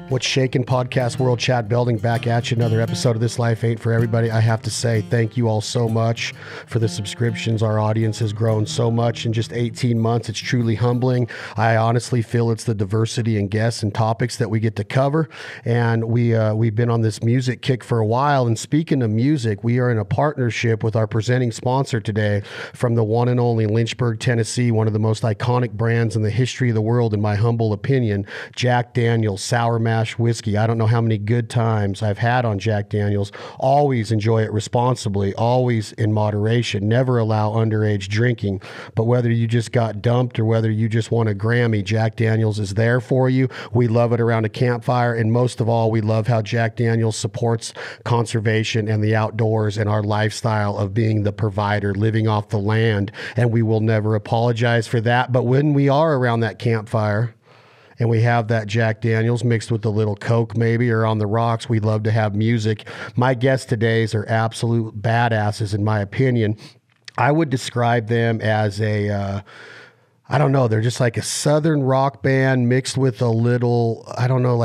What's shaking, podcast world? Chad Belding back at you. Another episode of This Life Ain't For Everybody. I have to say thank you all so much for the subscriptions. Our audience has grown so much in just 18 months. It's truly humbling. I honestly feel it's the diversity in guests and topics that we get to cover. And we've been on this music kick for a while. And speaking of music, we are in a partnership with our presenting sponsor today from the one and only Lynchburg, Tennessee, one of the most iconic brands in the history of the world, in my humble opinion, Jack Daniel's Sour Mash whiskey. I don't know how many good times I've had on Jack Daniel's. Always enjoy it responsibly, always in moderation, never allow underage drinking. But whether you just got dumped or whether you just won a Grammy, Jack Daniel's is there for you. We love it around a campfire. And most of all, we love how Jack Daniel's supports conservation and the outdoors and our lifestyle of being the provider, living off the land. And we will never apologize for that. But when we are around that campfire, and we have that Jack Daniel's mixed with a little Coke maybe, or on the rocks, we love to have music. My guests today are absolute badasses, in my opinion. I would describe them as I don't know, they're just like a Southern rock band mixed with a little, I don't know,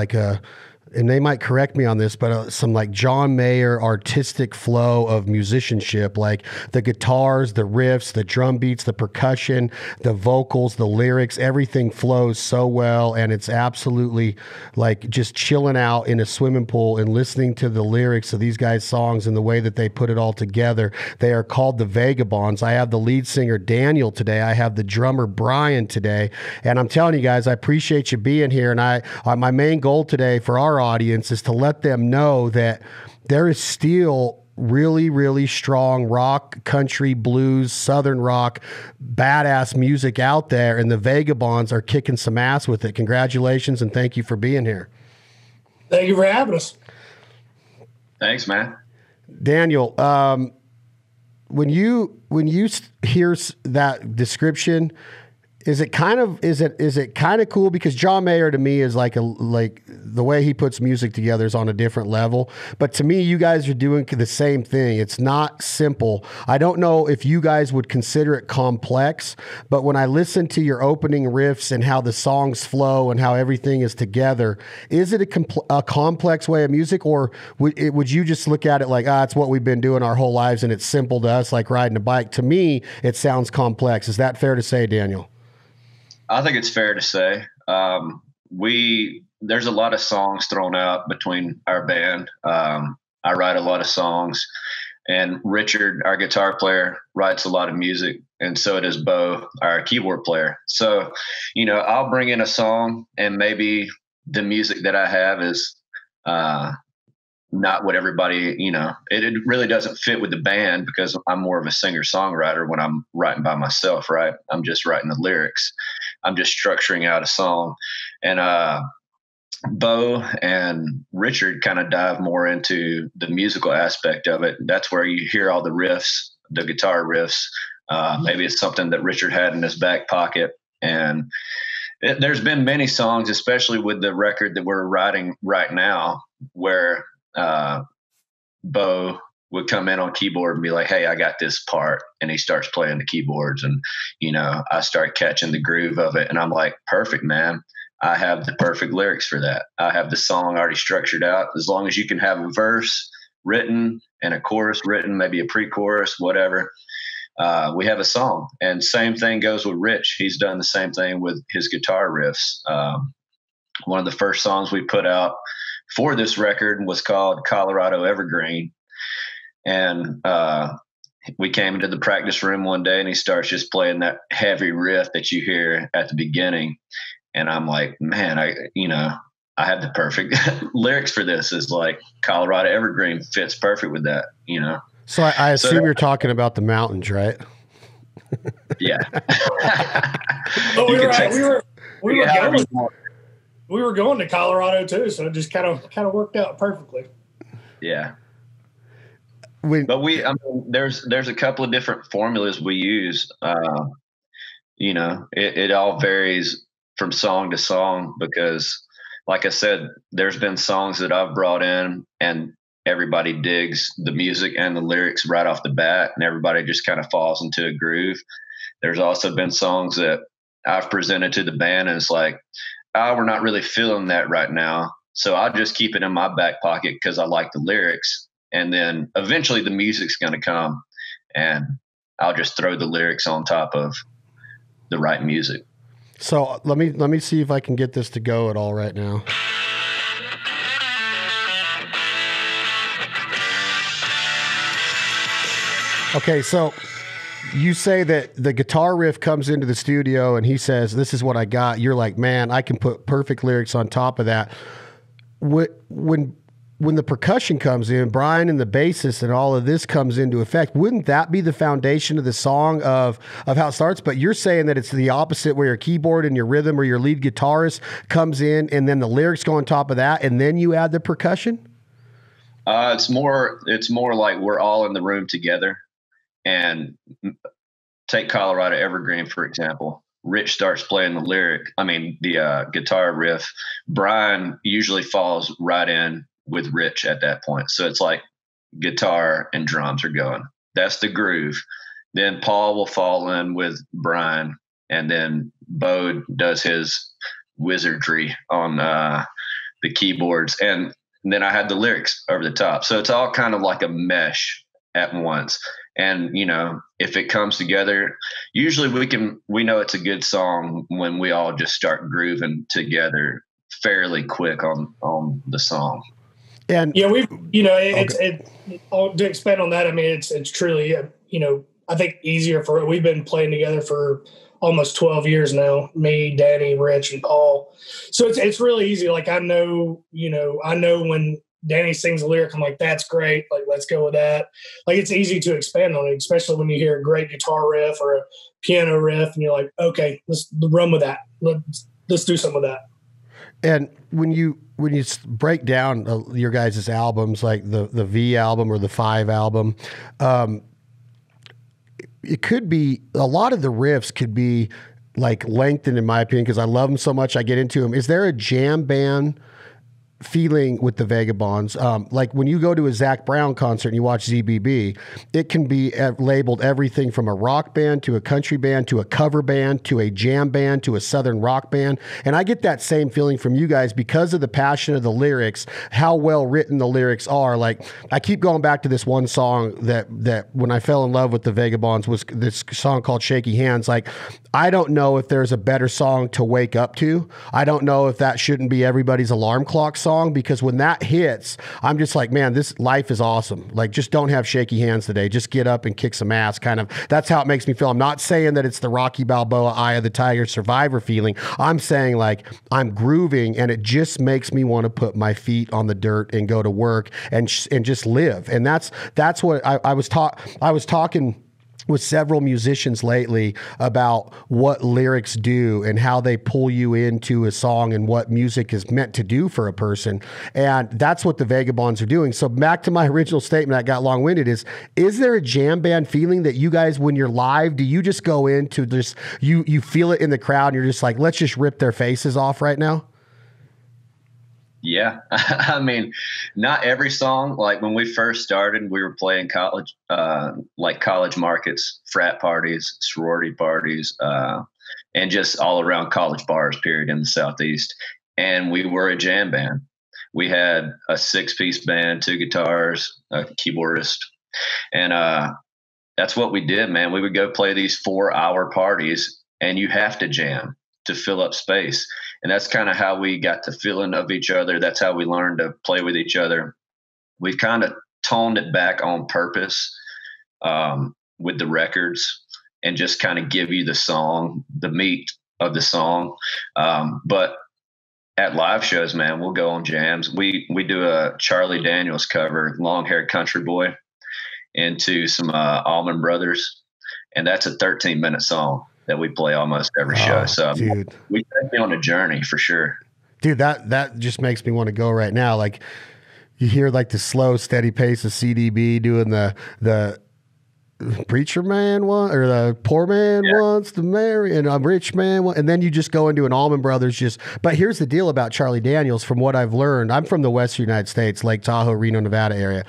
and they might correct me on this, but some like John Mayer artistic flow of musicianship, like the guitars, the riffs, the drum beats, the percussion, the vocals, the lyrics, everything flows so well. And it's absolutely like just chilling out in a swimming pool and listening to the lyrics of these guys' songs and the way that they put it all together. They are called the Vegabonds. I have the lead singer, Daniel, today. I have the drummer, Bryan, today. And I'm telling you guys, I appreciate you being here. And my main goal today for our audience is to let them know that there is still really, really strong rock, country, blues, Southern rock, badass music out there, and the Vegabonds are kicking some ass with it. Congratulations, and thank you for being here. Thank you for having us. Thanks, man. Daniel, when you hear that description, is it kind of cool? Because John Mayer to me is like the way he puts music together is on a different level. But to me, you guys are doing the same thing. It's not simple. I don't know if you guys would consider it complex, but when I listen to your opening riffs and how the songs flow and how everything is together, is it a complex way of music, or would you just look at it like, it's what we've been doing our whole lives and it's simple to us, like riding a bike? To me, it sounds complex. Is that fair to say, Daniel? I think it's fair to say. There's a lot of songs thrown out between our band. I write a lot of songs, and Richard, our guitar player, writes a lot of music, and so does Bo, our keyboard player. So, I'll bring in a song, and maybe the music that I have is not what everybody, it really doesn't fit with the band, because I'm more of a singer-songwriter when I'm writing by myself, right? I'm just writing the lyrics. I'm just structuring out a song. And Bo and Richard kind of dive more into the musical aspect of it. That's where you hear all the riffs, the guitar riffs. Maybe it's something that Richard had in his back pocket. And there's been many songs, especially with the record that we're writing right now, where Bo would come in on keyboard and be like, "Hey, I got this part." And he starts playing the keyboards, and, I start catching the groove of it. And I'm like, perfect, man. I have the perfect lyrics for that. I have the song already structured out. As long as you can have a verse written and a chorus written, maybe a pre-chorus, whatever, we have a song. And same thing goes with Rich. He's done the same thing with his guitar riffs. One of the first songs we put out for this record was called Colorado Evergreen. And we came into the practice room one day, and he starts just playing that heavy riff that you hear at the beginning. And I'm like, man, I have the perfect lyrics for this. Is like Colorado Evergreen fits perfect with that, So I assume you're talking about the mountains, right? Yeah. We were going to Colorado too, so it just kind of worked out perfectly. Yeah. There's a couple of different formulas we use. It all varies from song to song, because, like I said, there's been songs that I've brought in and everybody digs the music and the lyrics right off the bat, and everybody just kind of falls into a groove. There's also been songs that I've presented to the band, and it's like, we're not really feeling that right now. So I'll just keep it in my back pocket because I like the lyrics. And then eventually the music's going to come, and I'll just throw the lyrics on top of the right music. So let me see if I can get this to go at all right now. Okay, so you say that the guitar riff comes into the studio and he says, "This is what I got." You're like, "Man, I can put perfect lyrics on top of that." When the percussion comes in, Bryan and the bassist and all of this comes into effect, wouldn't that be the foundation of the song of how it starts? But you're saying that it's the opposite, where your keyboard and your rhythm or your lead guitarist comes in and then the lyrics go on top of that and then you add the percussion? It's more like we're all in the room together. And take Colorado Evergreen, for example. Rich starts playing the guitar riff. Bryan usually falls right in with Rich at that point. So it's like guitar and drums are going. That's the groove. Then Paul will fall in with Bryan, and then Bo does his wizardry on the keyboards. And then I had the lyrics over the top. So it's all kind of like a mesh at once. And, if it comes together, usually we know it's a good song when we all just start grooving together fairly quick on the song. And yeah, to expand on that, I mean, it's truly, I think we've been playing together for almost 12 years now, me, Danny, Rich, and Paul. So it's really easy. Like, I know when Danny sings a lyric, I'm like, that's great. Like, let's go with that. Like, it's easy to expand on it, especially when you hear a great guitar riff or a piano riff, and you're like, okay, let's run with that. Let's do something with that. And when you break down your guys' albums, like the V album or the 5 album, it could be, a lot of the riffs could be like lengthened, in my opinion, because I love them so much. I get into them. Is there a jam band feeling with the Vegabonds? Like when you go to a Zach Brown concert and you watch ZBB, it can be labeled everything from a rock band to a country band to a cover band to a jam band to a southern rock band. And I get that same feeling from you guys because of the passion of the lyrics, how well written the lyrics are. Like, I keep going back to this one song that when I fell in love with the Vegabonds was this song called Shaky Hands. Like, I don't know if there's a better song to wake up to. I don't know if that shouldn't be everybody's alarm clock song, because when that hits, I'm just like, man, this life is awesome. Like, just don't have shaky hands today. Just get up and kick some ass. Kind of, that's how it makes me feel. I'm not saying that it's the Rocky Balboa Eye of the Tiger Survivor feeling. I'm saying, like, I'm grooving and it just makes me want to put my feet on the dirt and go to work and just live. And that's what I was talking with several musicians lately about what lyrics do and how they pull you into a song and what music is meant to do for a person. And that's what the Vegabonds are doing. So back to my original statement, I got long-winded, is there a jam band feeling that you guys, when you're live, do you just go into this, you feel it in the crowd and you're just like, let's just rip their faces off right now? Yeah. I mean, not every song. Like, when we first started, we were playing college markets, frat parties, sorority parties, and just all around college bars, period, in the Southeast. And we were a jam band. We had a 6-piece band, 2 guitars, a keyboardist. And that's what we did, man. We would go play these 4-hour parties, and you have to jam to fill up space. And that's kind of how we got the feeling of each other. That's how we learned to play with each other. We kind of toned it back on purpose with the records, and just kind of give you the song, the meat of the song. But at live shows, man, we'll go on jams. We do a Charlie Daniels cover, Long Haired Country Boy, into some Allman Brothers. And that's a 13-minute song that we play almost every show. So dude, we take me on a journey for sure. Dude, that just makes me want to go right now. Like, you hear like the slow, steady pace of CDB doing the preacher man one, or the poor man wants to marry, and a rich man and then you just go into an Allman Brothers. But here's the deal about Charlie Daniels. From what I've learned, I'm from the Western United States, Lake Tahoe, Reno, Nevada area.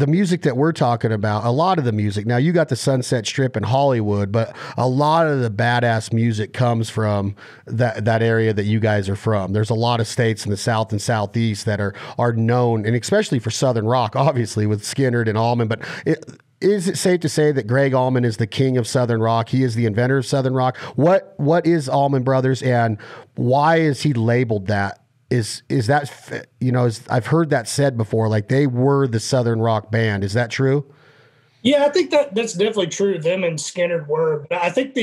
the music that we're talking about, a lot of the music, now you got the Sunset Strip in Hollywood, but a lot of the badass music comes from that area that you guys are from. There's a lot of states in the South and Southeast that are known, and especially for Southern rock, obviously with Skynyrd and Allman, but is it safe to say that Greg Allman is the king of Southern rock? He is the inventor of Southern rock. What is Allman Brothers, and why is he labeled that? Is that, I've heard that said before, like they were the Southern rock band. Is that true? Yeah, I think that's definitely true. Them and Skynyrd were. But I think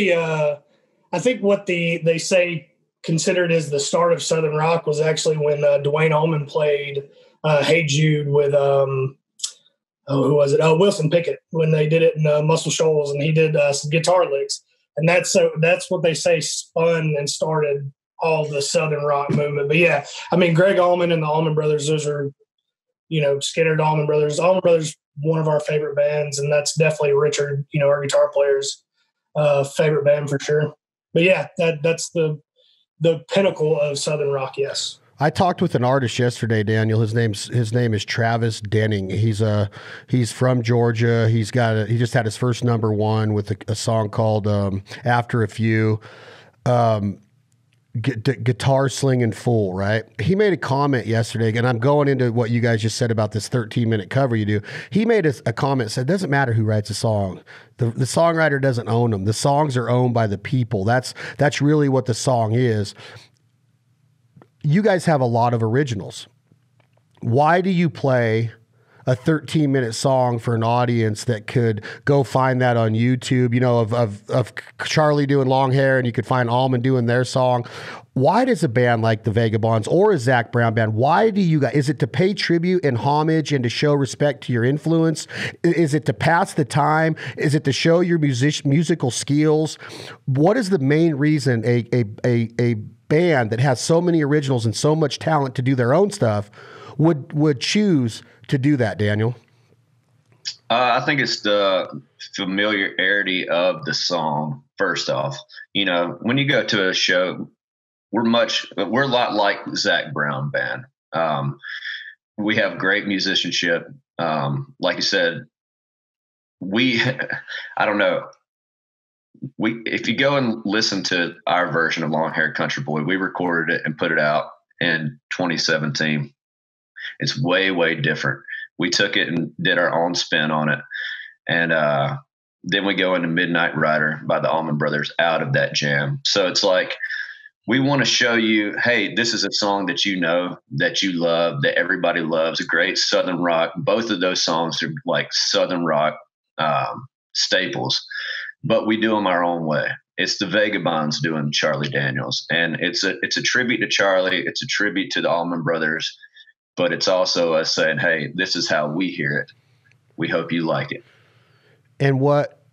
what they say considered as the start of Southern rock was actually when Dwayne Allman played "Hey Jude" with who was it? Wilson Pickett, when they did it in Muscle Shoals, and he did some guitar licks, and that's what they say spun and started all the Southern rock movement. But yeah, I mean, Greg Allman and the Allman Brothers, those are, Skynyrd, Allman Brothers, one of our favorite bands, and that's definitely Richard, our guitar player's favorite band for sure. But yeah, that's the pinnacle of Southern rock. Yes. I talked with an artist yesterday, Daniel. His name is Travis Denning. He's from Georgia. He just had his first #1 with a song called "After a Few." Guitar slinging fool, right? He made a comment yesterday, and I'm going into what you guys just said about this 13-minute cover you do. He made a comment, said, it doesn't matter who writes a song. The songwriter doesn't own them. The songs are owned by the people. That's really what the song is. You guys have a lot of originals. Why do you play a 13-minute song for an audience that could go find that on YouTube, of Charlie doing long hair, and you could find Allman doing their song? Why does a band like the Vegabonds or a Zac Brown band, why do you guys, is it to pay tribute and homage and to show respect to your influence? Is it to pass the time? Is it to show your musical skills? What is the main reason a band that has so many originals and so much talent to do their own stuff would choose to do that, Daniel? I think it's the familiarity of the song. First off, when you go to a show, we're a lot like Zac Brown band. We have great musicianship. Like you said, I don't know. If you go and listen to our version of Long Haired Country Boy, we recorded it and put it out in 2017. It's way, way different. We took it and did our own spin on it. And then we go into Midnight Rider by the Allman Brothers out of that jam. So it's like, we want to show you, hey, this is a song that that you love, that everybody loves, a great Southern rock. Both of those songs are like Southern rock staples, but we do them our own way. It's the Vegabonds doing Charlie Daniels. And it's a tribute to Charlie. It's a tribute to the Allman Brothers. But it's also us saying, hey, this is how we hear it. We hope you like it. And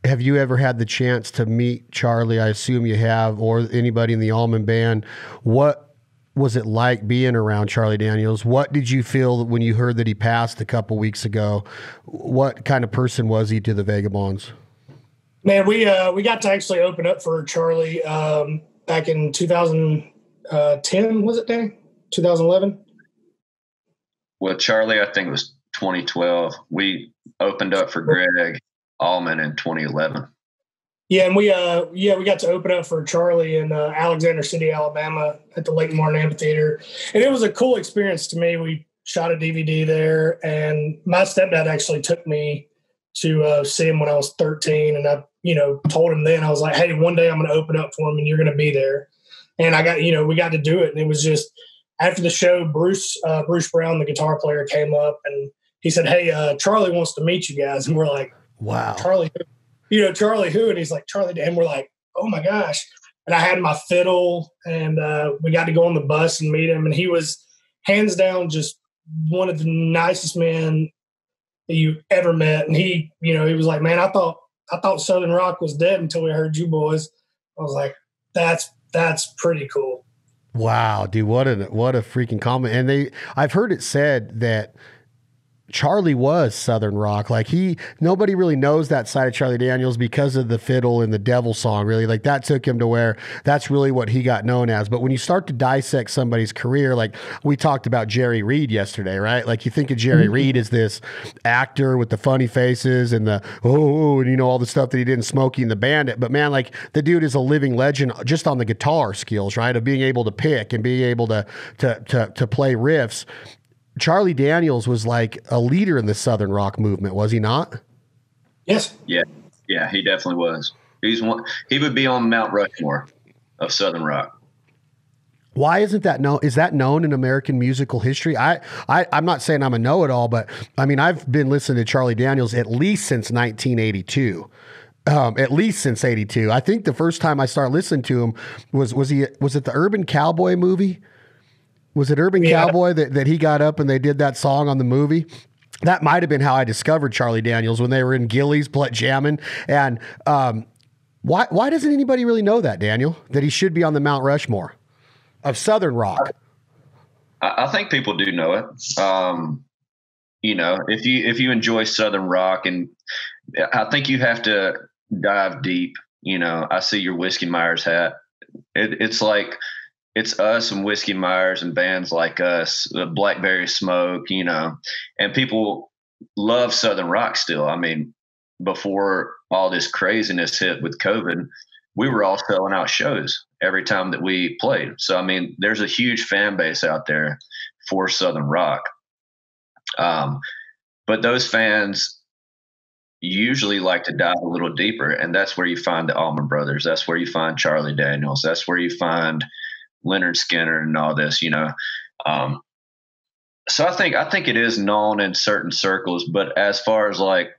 have you ever had the chance to meet Charlie? I assume you have, or anybody in the Allman band. What was it like being around Charlie Daniels? What did you feel when you heard that he passed a couple weeks ago? What kind of person was he to the Vagabonds? Man, we got to actually open up for Charlie back in 2010, was it, Danny? 2011? Well, Charlie, I think it was 2012. We opened up for Greg Allman in 2011. Yeah, and we got to open up for Charlie in Alexander City, Alabama, at the Lake Martin Amphitheater, and it was a cool experience to me. We shot a DVD there, and my stepdad actually took me to see him when I was 13, and I told him then, I was like, hey, one day I'm going to open up for him, and you're going to be there. And we got to do it, and it was just. After the show, Bruce Brown, the guitar player, came up and he said, hey, Charlie wants to meet you guys. And we're like, wow, Charlie, Charlie who? And he's like, Charlie. And we're like, oh my gosh. And I had my fiddle, and we got to go on the bus and meet him. And he was hands down just one of the nicest men that you ever met. And he was like, man, I thought Southern rock was dead until we heard you boys. I was like, that's pretty cool. Wow, dude, what a freaking comment. And I've heard it said that Charlie was Southern rock. Like nobody really knows that side of Charlie Daniels because of the fiddle and the devil song, really. Like that took him to where that's really what he got known as. But when you start to dissect somebody's career, like we talked about Jerry Reed yesterday, right? Like you think of Jerry Reed as this actor with the funny faces and the, and you know, all the stuff that he did in Smokey and the Bandit. But man, like the dude is a living legend just on the guitar skills, right? Of being able to pick and being able to play riffs. Charlie Daniels was like a leader in the Southern rock movement, was he not? Yes. Yeah, he definitely was. He would be on Mount Rushmore of Southern rock. Why isn't that known? Is that known in American musical history? I'm not saying I'm a know-it-all, but I mean, I've been listening to Charlie Daniels at least since 1982. At least since 82. I think the first time I started listening to him was it the Urban Cowboy movie? Was it Urban Cowboy that he got up and they did that song on the movie? That might have been how I discovered Charlie Daniels, when they were in Gillies jamming. And why doesn't anybody really know that, Daniel, that he should be on the Mount Rushmore of Southern rock? I think people do know it. You know, if you enjoy Southern rock, and I think you have to dive deep. You know, I see your Whiskey Myers hat. It's like, it's us and Whiskey Myers and bands like us, the Blackberry Smoke, you know, and people love Southern rock still. I mean, before all this craziness hit with COVID, we were all selling out shows every time that we played. So, I mean, there's a huge fan base out there for Southern rock. But those fans usually like to dive a little deeper, and that's where you find the Allman Brothers. That's where you find Charlie Daniels. That's where you find Leonard Skinner and all this, you know. So I think it is known in certain circles, but as far as like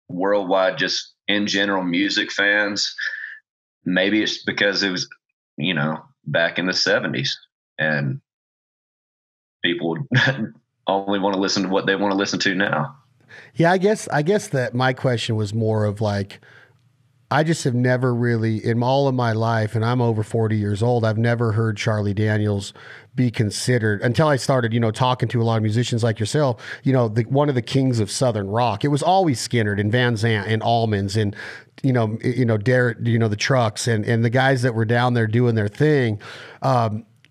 worldwide, just in general music fans, maybe it's because it was, you know, back in the 70s and people only want to listen to what they want to listen to now. Yeah, I guess that my question was more of like, I just have never really, in all of my life, and I'm over 40 years old, I've never heard Charlie Daniels be considered, until I started, you know, talking to a lot of musicians like yourself, you know, one of the kings of Southern rock. It was always Skinner and Van Zandt and Allmans and, Derek, the Trucks and the guys that were down there doing their thing.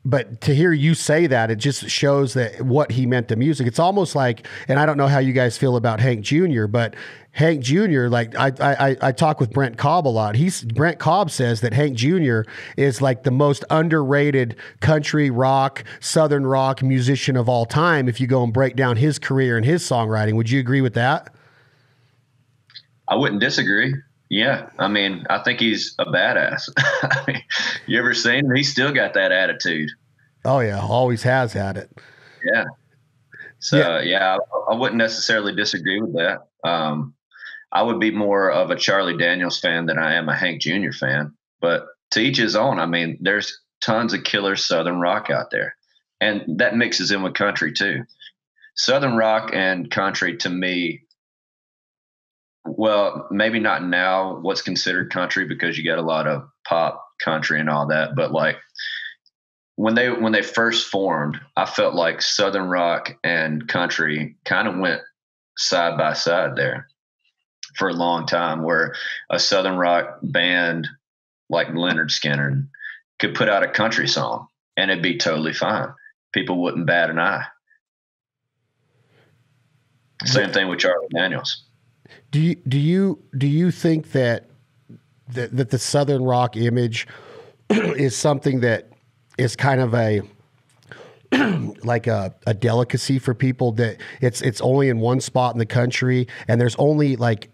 But to hear you say that, it just shows that what he meant to music. It's almost like, and I don't know how you guys feel about Hank Jr., but Hank Jr., like I talk with Brent Cobb a lot. Brent Cobb says that Hank Jr. is like the most underrated country rock, Southern rock musician of all time. If you go and break down his career and his songwriting, would you agree with that? I wouldn't disagree. Yeah. I mean, I think he's a badass. I mean, you ever seen him? He's still got that attitude. Oh yeah. Always has had it. Yeah. So yeah, I wouldn't necessarily disagree with that. I would be more of a Charlie Daniels fan than I am a Hank Jr. fan, but to each his own. I mean, there's tons of killer Southern rock out there, and that mixes in with country too. Southern rock and country, to me, well, maybe not now what's considered country, because you got a lot of pop country and all that. But like when they first formed, I felt like Southern rock and country kind of went side by side there for a long time, where a Southern rock band like Leonard Skinner could put out a country song and it'd be totally fine. People wouldn't bat an eye. Same thing with Charlie Daniels. Do you think that the Southern rock image is something that is kind of a like a delicacy for people, that it's only in one spot in the country, and there's only like,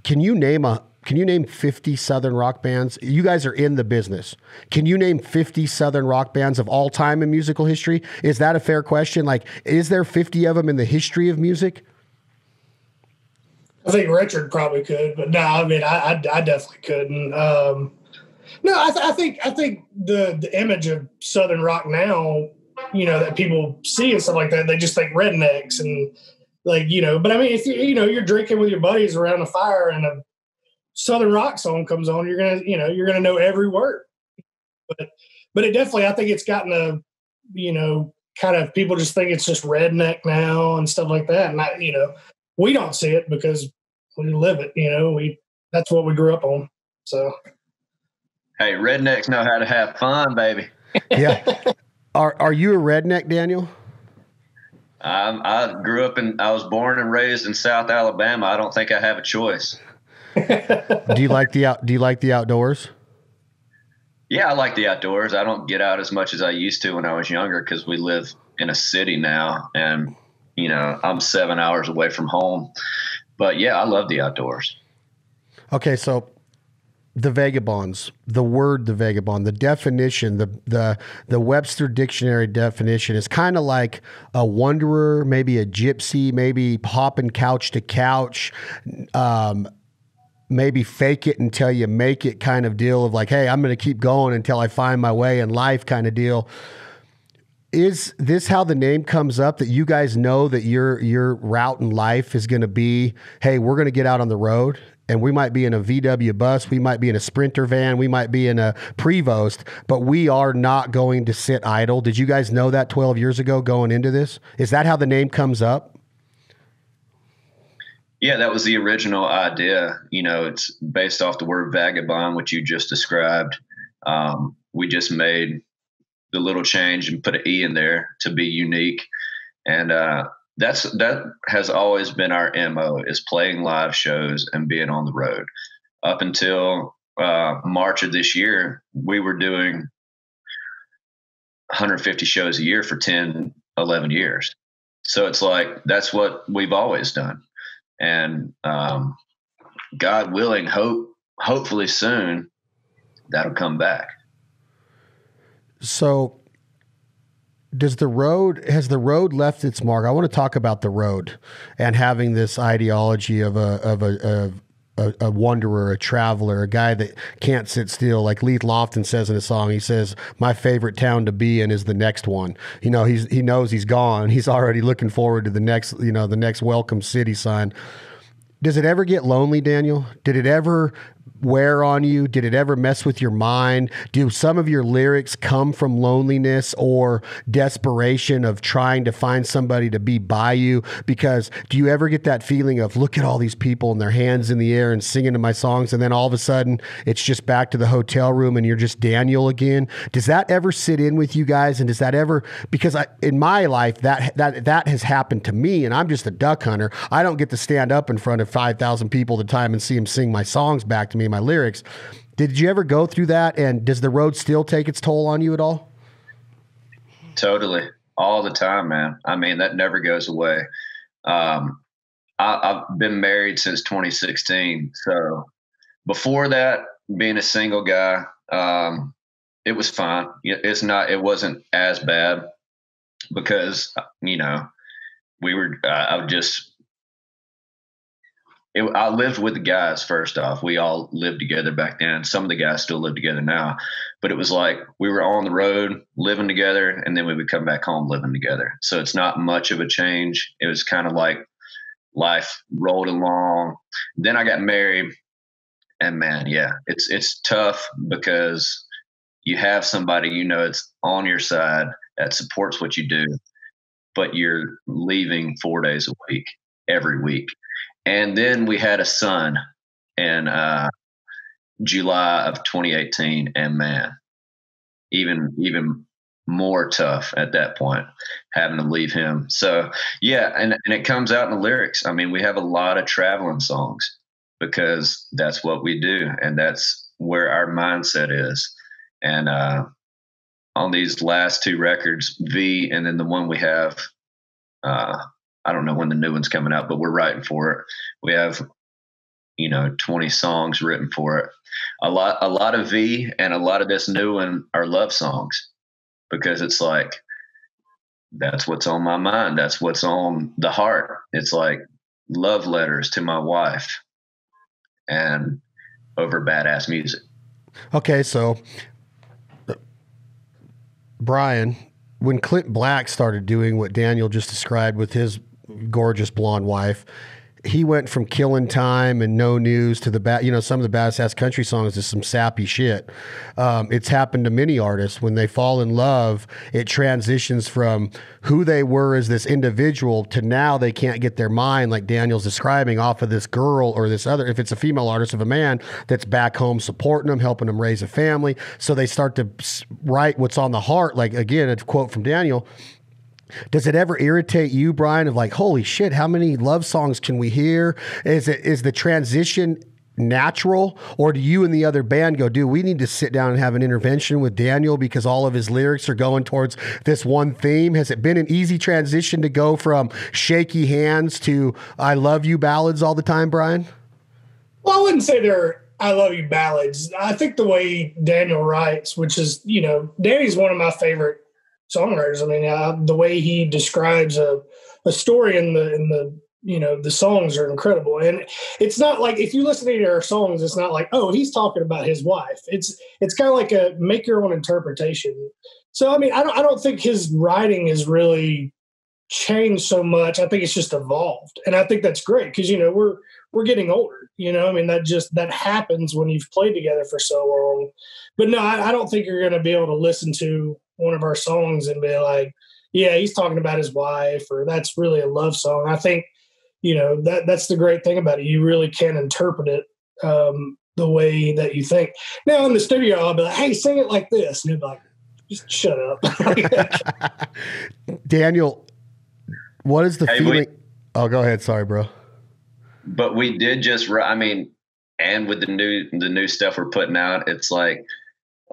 can you name 50 Southern rock bands? You guys are in the business. Can you name 50 Southern rock bands of all time in musical history? Is that a fair question? Like, is there 50 of them in the history of music? I think Richard probably could, but no, I mean, I definitely couldn't. No, I think the image of Southern rock now, you know, that people see and stuff like that, they just think rednecks and like, you know, but I mean, if you're drinking with your buddies around a fire and a Southern rock song comes on, you're going to know every word, but it definitely, I think it's gotten kind of people just think it's just redneck now and stuff like that. And we don't see it because we live it, that's what we grew up on. So, hey, rednecks know how to have fun, baby. Yeah. Are you a redneck, Daniel? I grew up I was born and raised in South Alabama. I don't think I have a choice. Do you like the outdoors? Yeah, I like the outdoors. I don't get out as much as I used to when I was younger because we live in a city now, and I'm 7 hours away from home. But yeah, I love the outdoors. Okay, so the Vegabonds, the word the vagabond, the definition, the Webster Dictionary definition is kind of like a wanderer, maybe a gypsy, maybe hopping couch to couch, maybe fake it until you make it kind of deal of like, hey, I'm going to keep going until I find my way in life kind of deal. Is this how the name comes up, that you guys know that your route in life is going to be, hey, we're going to get out on the road, and we might be in a VW bus, we might be in a Sprinter van, we might be in a Prevost, but we are not going to sit idle? Did you guys know that 12 years ago going into this? Is that how the name comes up? Yeah, that was the original idea. It's based off the word vagabond, which you just described. We just made the little change and put an E in there to be unique. And that has always been our MO, is playing live shows and being on the road. Up until March of this year, we were doing 150 shows a year for 10, 11 years. So it's like, that's what we've always done. And God willing, hopefully soon that'll come back. So has the road left its mark? I want to talk about the road and having this ideology of a wanderer, a traveler, a guy that can't sit still. Like Leith Lofton says in a song, he says, my favorite town to be in is the next one. He knows he's gone. He's already looking forward to the next welcome city sign. Does it ever get lonely, Daniel? Did it ever wear on you? Did it ever mess with your mind? Do some of your lyrics come from loneliness or desperation of trying to find somebody to be by you? Because do you ever get that feeling of, look at all these people and their hands in the air and singing to my songs, and then all of a sudden it's just back to the hotel room and you're just Daniel again? Does that ever sit in with you guys? And does that ever, because in my life that has happened to me, and I'm just a duck hunter. I don't get to stand up in front of 5,000 people at a time and see them sing my songs back to me, my lyrics. Did you ever go through that? And does the road still take its toll on you at all? Totally. All the time, man. I mean, that never goes away. I've been married since 2016. So before that, being a single guy, it was fine. It wasn't as bad because, I lived with the guys. First off, we all lived together back then. Some of the guys still live together now, but it was like we were on the road living together, and then we would come back home living together. So it's not much of a change. It was kind of like life rolled along. Then I got married, and man, yeah, it's tough because you have somebody, it's on your side that supports what you do, but you're leaving 4 days a week, every week. And then we had a son in July of 2018, and man, even more tough at that point, having to leave him. So yeah, and it comes out in the lyrics. I mean, we have a lot of traveling songs because that's what we do, and that's where our mindset is. And on these last two records, V, and then the one we have, I don't know when the new one's coming out, but we're writing for it. We have, 20 songs written for it. A lot of V and a lot of this new one are love songs, because it's like, that's what's on my mind. That's what's on the heart. It's like love letters to my wife and over badass music. Okay. So Bryan, when Clint Black started doing what Daniel just described with his gorgeous blonde wife, he went from Killing Time and No News to some of the baddest ass country songs is some sappy shit. It's happened to many artists when they fall in love, it transitions from who they were as this individual to now they can't get their mind, like Daniel's describing, off of this girl or this other, if it's a female artist, of a man that's back home supporting them, helping them raise a family. So they start to write what's on the heart. Like, again, a quote from Daniel. Does it ever irritate you, Bryan, of like, holy shit, how many love songs can we hear? Is the transition natural, or do you and the other band go, dude, we need to sit down and have an intervention with Daniel because all of his lyrics are going towards this one theme? Has it been an easy transition to go from shaky hands to I love you ballads all the time, Bryan? Well, I wouldn't say they're I love you ballads. I think the way Daniel writes, which is, Danny's one of my favorite songwriters. I mean, the way he describes a story in the songs are incredible. And it's not like, if you listen to our songs, it's not like, oh, he's talking about his wife. It's kind of like a make your own interpretation. So, I mean, I don't think his writing has really changed so much. I think it's just evolved. And I think that's great because, we're getting older, I mean, that happens when you've played together for so long. But no, I don't think you're going to be able to listen to one of our songs and be like, yeah, he's talking about his wife, or that's really a love song. I think, that's the great thing about it. You really can interpret it the way that you think. Now in the studio, I'll be like, hey, sing it like this. And he'll be like, just shut up. Daniel, what is the feeling? Oh, go ahead. Sorry, bro. But we did just, and with the new stuff we're putting out, it's like,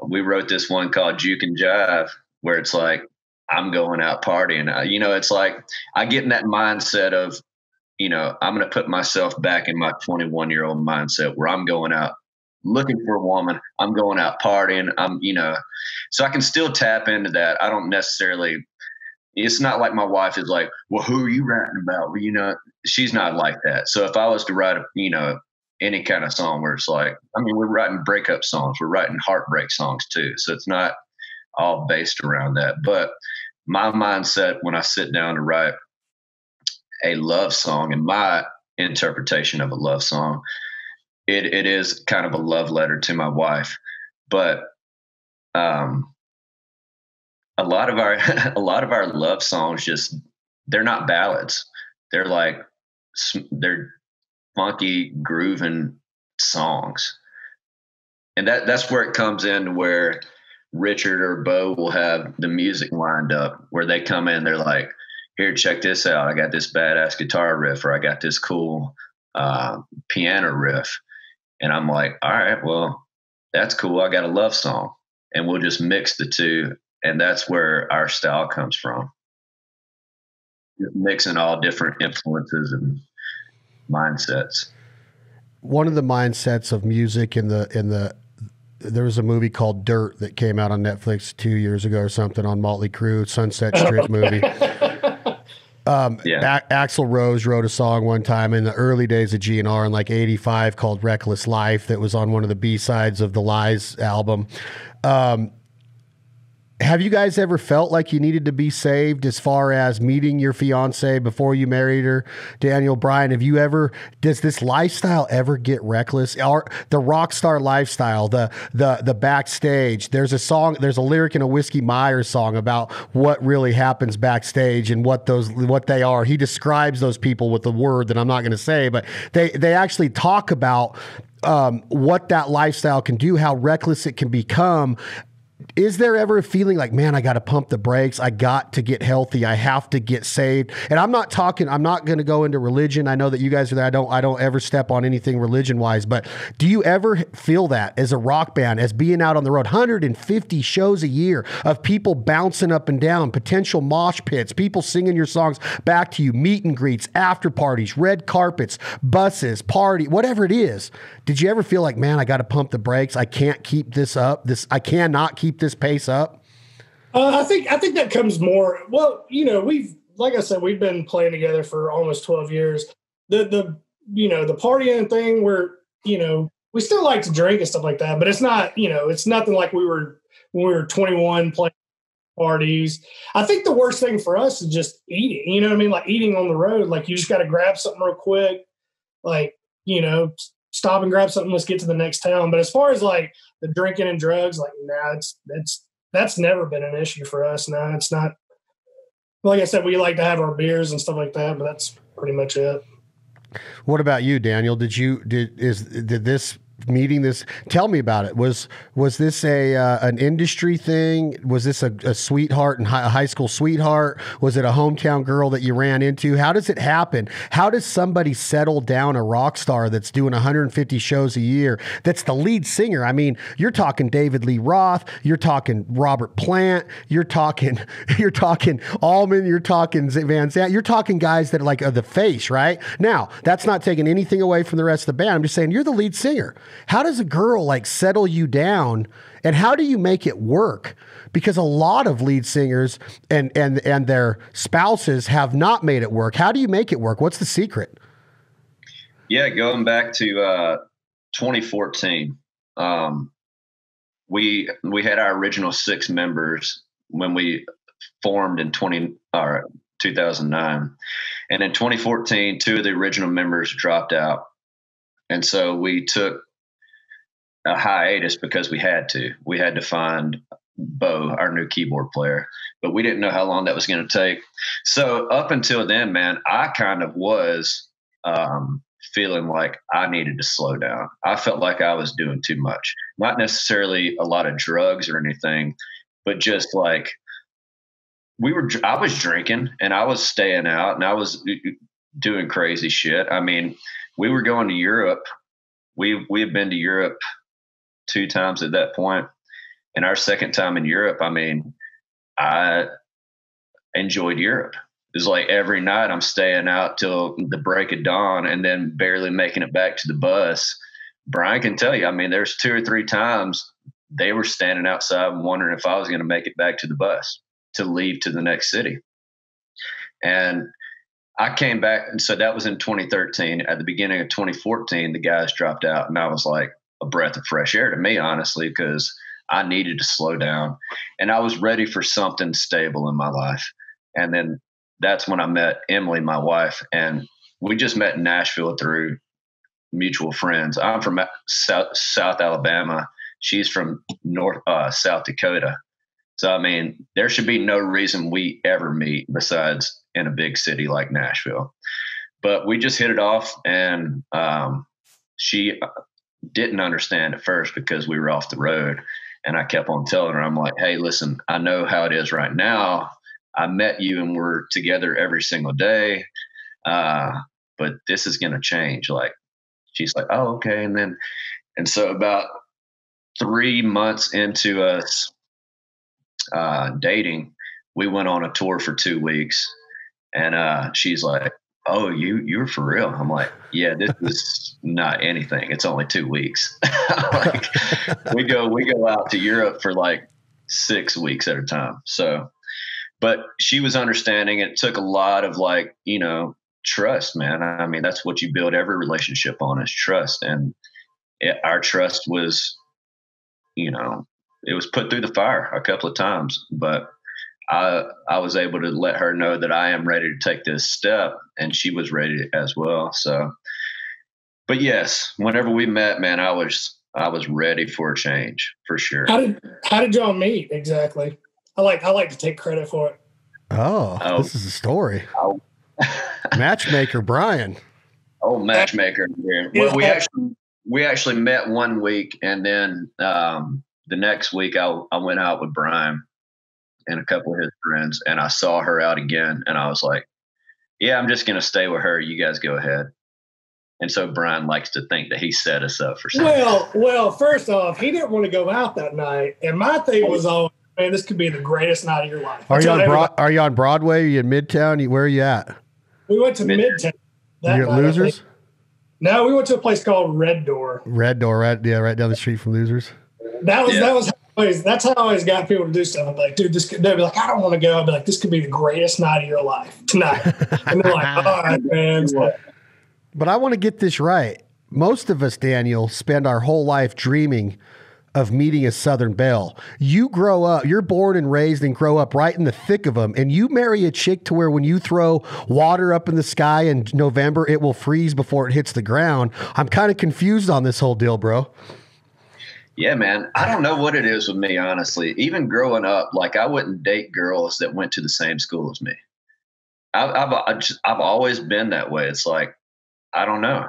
we wrote this one called Juke and Jive, where it's like, I'm going out partying. It's like, I get in that mindset of, I'm going to put myself back in my 21-year-old mindset where I'm going out looking for a woman. I'm going out partying. So I can still tap into that. I don't necessarily, it's not like my wife is like, well, who are you writing about? Well, she's not like that. So if I was to write any kind of song where it's like, we're writing breakup songs, we're writing heartbreak songs too. So it's not all based around that. But my mindset when I sit down to write a love song, and my interpretation of a love song, it is kind of a love letter to my wife. But a lot of our love songs they're not ballads. They're funky grooving songs. And that's where it comes in, where Richard or Bo will have the music lined up, where they come in, they're like, here, check this out. I got this badass guitar riff, or I got this cool piano riff. And I'm like, all right, well, that's cool. I got a love song. And we'll just mix the two. And that's where our style comes from. Just mixing all different influences and mindsets. One of the mindsets of music there was a movie called Dirt that came out on Netflix 2 years ago or something, on Motley Crue, Sunset Strip movie. Axl Rose wrote a song one time in the early days of GNR in like 85 called Reckless Life that was on one of the B-sides of the Lies album. Have you guys ever felt like you needed to be saved as far as meeting your fiance before you married her? Daniel, Bryan, does this lifestyle ever get reckless? Or the rock star lifestyle, the backstage, there's a lyric in a Whiskey Myers song about what really happens backstage and what they are. He describes those people with a word that I'm not going to say, but they actually talk about what that lifestyle can do, how reckless it can become. Is there ever a feeling like, man, I got to pump the brakes. I got to get healthy. I have to get saved. And I'm not going to go into religion. I know that you guys are there. I don't ever step on anything religion wise, but do you ever feel that as a rock band, as being out on the road, 150 shows a year of people bouncing up and down, potential mosh pits, people singing your songs back to you, meet and greets, after parties, red carpets, buses, party, whatever it is. Did you ever feel like, man, I got to pump the brakes. I can't keep this up. I cannot keep this pace up? I think that comes more. Well, like I said, we've been playing together for almost 12 years. The partying thing where, we still like to drink and stuff like that, but it's not, it's nothing like when we were 21 playing parties. I think the worst thing for us is just eating, you know what I mean? Like eating on the road, like you just got to grab something real quick. like, stop and grab something. Let's get to the next town. But as far as like the drinking and drugs, like, that's never been an issue for us. No, it's not. Like I said, we like to have our beers and stuff like that, but that's pretty much it. What about you, Daniel? Did this meeting this? Tell me about it. Was this an industry thing? Was this a sweetheart and a high school sweetheart? Was it a hometown girl that you ran into? How does it happen? How does somebody settle down a rock star that's doing 150 shows a year? That's the lead singer. I mean, you're talking David Lee Roth. You're talking Robert Plant. You're talking Allman. You're talking Van Zandt. You're talking guys that are the face, right? Now, that's not taking anything away from the rest of the band. I'm just saying you're the lead singer. How does a girl settle you down, and how do you make it work? Because a lot of lead singers and their spouses have not made it work. How do you make it work? What's the secret? Yeah, going back to 2014, we had our original 6 members when we formed in 2009, and in 2014, 2 of the original members dropped out, and so we took a hiatus because we had to find Bo, our new keyboard player, but we didn't know how long that was going to take. So up until then, man, I kind of was feeling like I needed to slow down. I felt like I was doing too much, not necessarily a lot of drugs or anything, but just like I was drinking and I was staying out and I was doing crazy shit. I mean, we were going to Europe. We had been to Europe 2 times at that point. And our second time in Europe, I mean, I enjoyed Europe. It was like every night I'm staying out till the break of dawn and then barely making it back to the bus. Bryan can tell you, I mean, there's 2 or 3 times they were standing outside wondering if I was going to make it back to the bus to leave to the next city. And I came back. And so that was in 2013. At the beginning of 2014, the guys dropped out. And I was like a breath of fresh air to me, honestly, because I needed to slow down and I was ready for something stable in my life. And then that's when I met Emily, my wife, and we just met in Nashville through mutual friends. I'm from South Alabama. She's from South Dakota. So, I mean, there should be no reason we ever meet besides in a big city like Nashville. But we just hit it off, and she didn't understand at first because we were off the road. And I kept on telling her, I'm like, hey, listen, I know how it is right now. I met you and we're together every single day. But this is going to change. Like, she's like, oh, okay. And so about 3 months into us dating, we went on a tour for 2 weeks, and she's like, oh, you're for real? I'm like, yeah, this is not anything. It's only 2 weeks. Like, we go out to Europe for like 6 weeks at a time. So, but she was understanding. It took a lot of trust, man. I mean, that's what you build every relationship on, is trust. And our trust was, it was put through the fire a couple of times, but I was able to let her know that I am ready to take this step, and she was ready as well. So, but yes, whenever we met, man, I was ready for a change for sure. How did y'all meet exactly? I like to take credit for it. Oh, this is a story. Matchmaker Bryan. Oh, matchmaker. Yeah. Well, we actually met one week, and then the next week I went out with Bryan and a couple of his friends, and I saw her out again, and I was like, yeah, I'm just going to stay with her. You guys go ahead. And so Bryan likes to think that he set us up for something. Well, first off, he didn't want to go out that night. And my thing was, man, this could be the greatest night of your life. Are you on Broadway? Are you in Midtown? Where are you at? We went to Midtown. You're at Losers? No, we went to a place called Red Door. Red Door, right? Yeah, right down the street from Losers. That's how I always got people to do stuff. I'm like, dude, they'll be like, I don't want to go. I'll be like, this could be the greatest night of your life tonight. And they're like, all right, man. But I want to get this right. Most of us, Daniel, spend our whole life dreaming of meeting a Southern belle. You grow up, you're born and raised and grow up right in the thick of them. And you marry a chick to where when you throw water up in the sky in November, it will freeze before it hits the ground. I'm kind of confused on this whole deal, bro. Yeah, man. I don't know what it is with me, honestly. Even growing up, like I wouldn't date girls that went to the same school as me. I've always been that way. It's like, I don't know.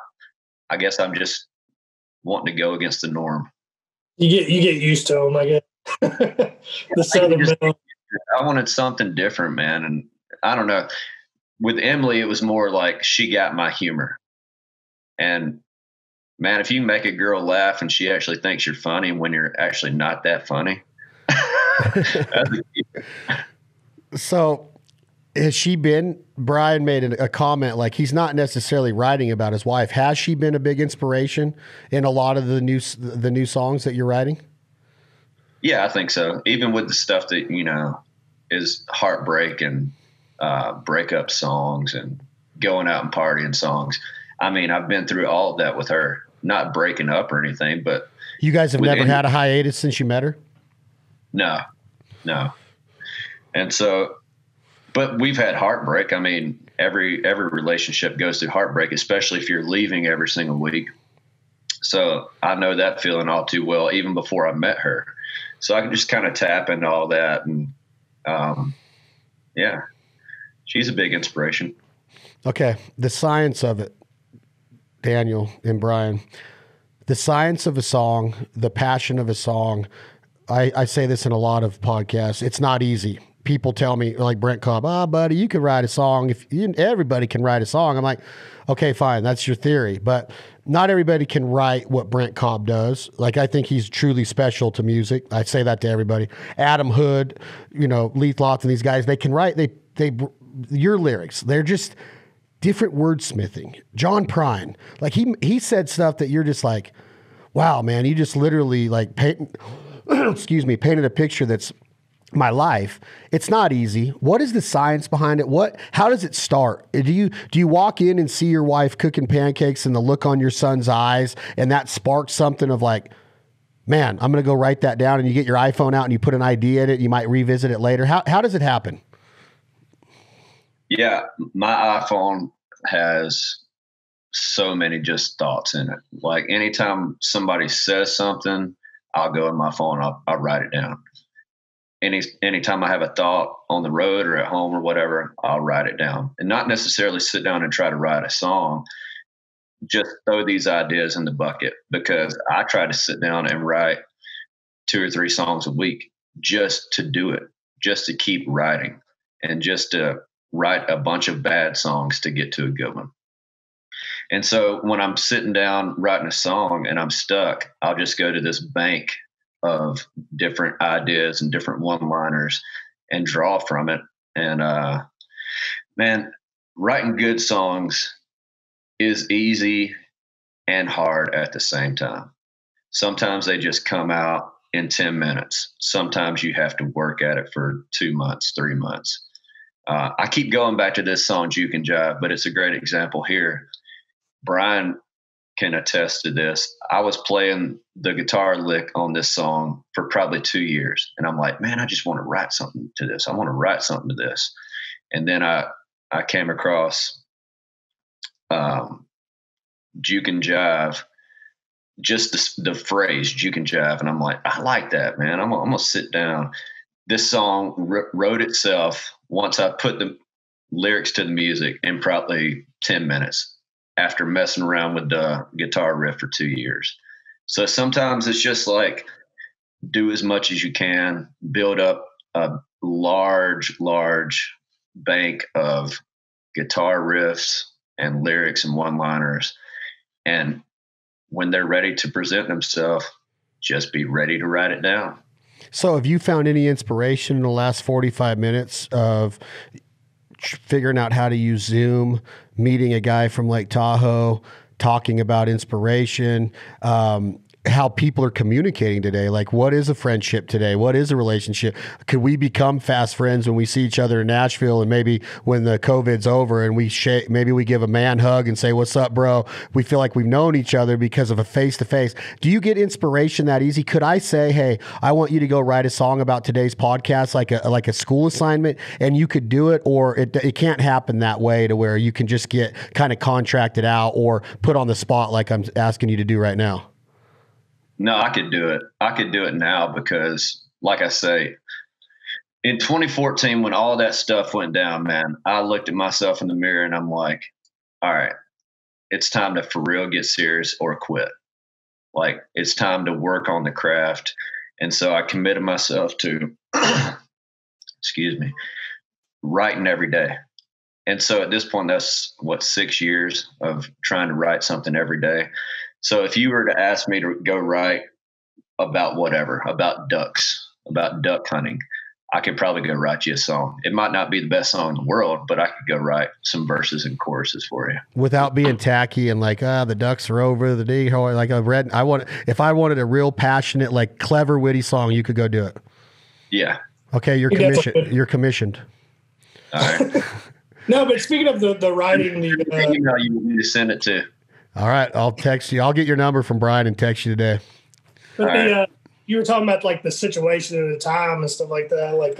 I guess I'm just wanting to go against the norm. You get used to them, I guess. The Southern belle. I wanted something different, man. And I don't know. With Emily, it was more like she got my humor. And man, if you make a girl laugh and she actually thinks you're funny when you're actually not that funny. So has she been, Bryan made a comment like he's not necessarily writing about his wife. Has she been a big inspiration in a lot of the new songs that you're writing? Yeah, I think so. Even with the stuff that, you know, is heartbreak and breakup songs and going out and partying songs. I mean, I've been through all of that with her. Not breaking up or anything, but you guys have never had a hiatus since you met her? No. And so, but we've had heartbreak. I mean, every relationship goes through heartbreak, especially if you're leaving every single week. So I know that feeling all too well, even before I met her. So I can just kind of tap into all that. And yeah, she's a big inspiration. Okay. The science of it. Daniel and Bryan, the science of a song, the passion of a song. I say this in a lot of podcasts. It's not easy. People tell me, like Brent Cobb, buddy, you can write a song. Everybody can write a song. I'm like, okay, fine. That's your theory. But not everybody can write what Brent Cobb does. Like, I think he's truly special to music. I say that to everybody. Adam Hood, Leith Lofton, these guys, they can write, your lyrics, they're just different wordsmithing. John Prine, like he said stuff that you're just like, wow, man, you just literally like painted a picture that's my life. It's not easy. What is the science behind it? How does it start? Do you walk in and see your wife cooking pancakes and the look on your son's eyes and that sparks something of like, man, I'm going to go write that down, and you get your iPhone out and you put an idea in it, you might revisit it later. How does it happen? Yeah, my iPhone has so many just thoughts in it. Like anytime somebody says something, I'll go in my phone, I'll write it down. Anytime I have a thought on the road or at home or whatever, I'll write it down. And not necessarily sit down and try to write a song, just throw these ideas in the bucket, because I try to sit down and write 2 or 3 songs a week just to do it, just to keep writing, and just to write a bunch of bad songs to get to a good one. And so when I'm sitting down writing a song and I'm stuck, I'll just go to this bank of different ideas and different one-liners and draw from it. And man, writing good songs is easy and hard at the same time. Sometimes they just come out in 10 minutes. Sometimes you have to work at it for 2 months, 3 months. I keep going back to this song, Juke and Jive, but it's a great example here. Bryan can attest to this. I was playing the guitar lick on this song for probably 2 years. And I'm like, man, I just want to write something to this. I want to write something to this. And then I came across Juke and Jive, just the phrase Juke and Jive. And I'm like, I like that, man. I'm going to sit down. This song wrote itself once I put the lyrics to the music in probably 10 minutes after messing around with the guitar riff for 2 years. So sometimes it's just like, do as much as you can, build up a large bank of guitar riffs and lyrics and one-liners. And when they're ready to present themselves, just be ready to write it down. So have you found any inspiration in the last 45 minutes of figuring out how to use Zoom, meeting a guy from Lake Tahoe, talking about inspiration? how people are communicating today. Like, what is a friendship today? What is a relationship? Could we become fast friends when we see each other in Nashville, and maybe when the COVID's over and maybe we give a man hug and say, "What's up, bro?" We feel like we've known each other because of a face-to-face. Do you get inspiration that easy? Could I say, "Hey, I want you to go write a song about today's podcast," like a school assignment, and you could do it? Or it can't happen that way to where you can just get kind of contracted out or put on the spot like I'm asking you to do right now? No, I could do it. I could do it now because, like I say, in 2014, when all that stuff went down, man, I looked at myself in the mirror and I'm like, all right, it's time to for real get serious or quit. Like, it's time to work on the craft. And so I committed myself to, excuse me, writing every day. And so at this point, that's 6 years of trying to write something every day. So if you were to ask me to go write about whatever, about ducks, about duck hunting, I could probably go write you a song. It might not be the best song in the world, but I could go write some verses and choruses for you. Without being tacky and like, the ducks are over the D. Like if I wanted a real passionate, like clever, witty song, you could go do it. Yeah. Okay. You're commissioned. You're commissioned. All right. No, but speaking of the writing, email you need to send it to. All right, I'll text you. I'll get your number from Bryan and text you today. But you were talking about like the situation at the time and stuff like that. Like,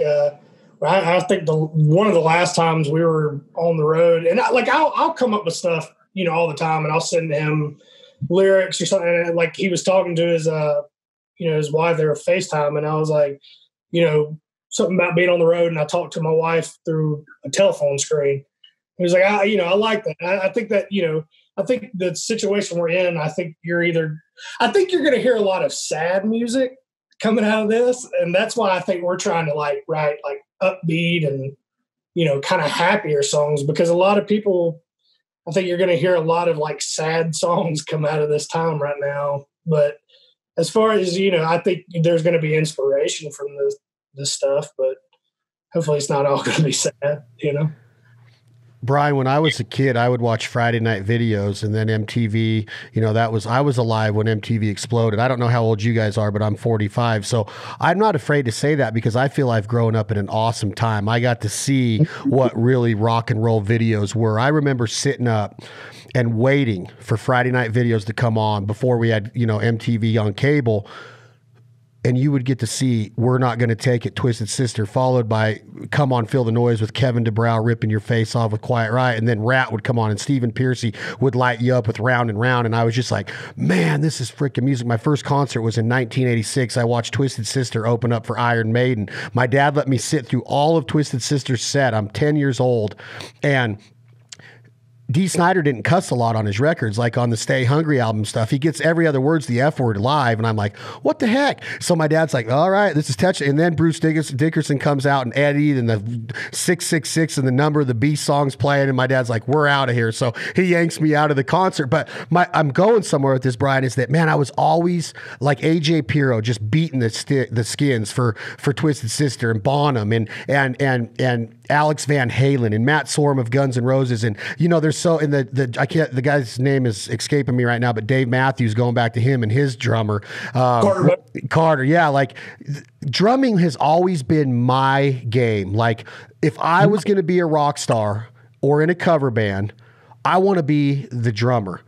I think one of the last times we were on the road, and I'll come up with stuff, all the time, and I'll send him lyrics or something. And like he was talking to his, his wife, they were FaceTime, and I was like, something about being on the road, and I talked to my wife through a telephone screen. He was like, I like that. I think that, I think the situation we're in, I think you're going to hear a lot of sad music coming out of this. And that's why I think we're trying to like write like upbeat and, kind of happier songs, because a lot of people, I think you're going to hear a lot of like sad songs come out of this time right now. But as far as, I think there's going to be inspiration from this stuff, but hopefully it's not all going to be sad, Bryan, when I was a kid, I would watch Friday night videos, and then MTV, I was alive when MTV exploded. I don't know how old you guys are, but I'm 45. So I'm not afraid to say that because I feel I've grown up in an awesome time. I got to see what really rock and roll videos were. I remember sitting up and waiting for Friday night videos to come on before we had, MTV on cable. And you would get to see We're Not Gonna Take It, Twisted Sister, followed by Come On, Feel the Noise with Kevin DeBrow ripping your face off with Quiet Riot. And then Rat would come on and Stephen Pearcy would light you up with Round and Round. And I was just like, man, this is freaking music. My first concert was in 1986. I watched Twisted Sister open up for Iron Maiden. My dad let me sit through all of Twisted Sister's set. I'm 10 years old. And Dee Snider didn't cuss a lot on his records, like on the Stay Hungry album stuff. He gets every other word's the F word live, and I'm like, what the heck? So my dad's like, all right, this is touching. And then Bruce Dickerson comes out and Eddie and the 666 and the number of the B songs playing, and my dad's like, we're out of here. So he yanks me out of the concert. But I'm going somewhere with this, Bryan, is that, man, I was always like AJ Pirro, just beating the skins for Twisted Sister and Bonham and Alex Van Halen and Matt Sorum of Guns N' Roses. And, there's the guy's name is escaping me right now, but Dave Matthews, going back to him and his drummer, Carter. Yeah. Like drumming has always been my game. Like if I was going to be a rock star or in a cover band, I want to be the drummer.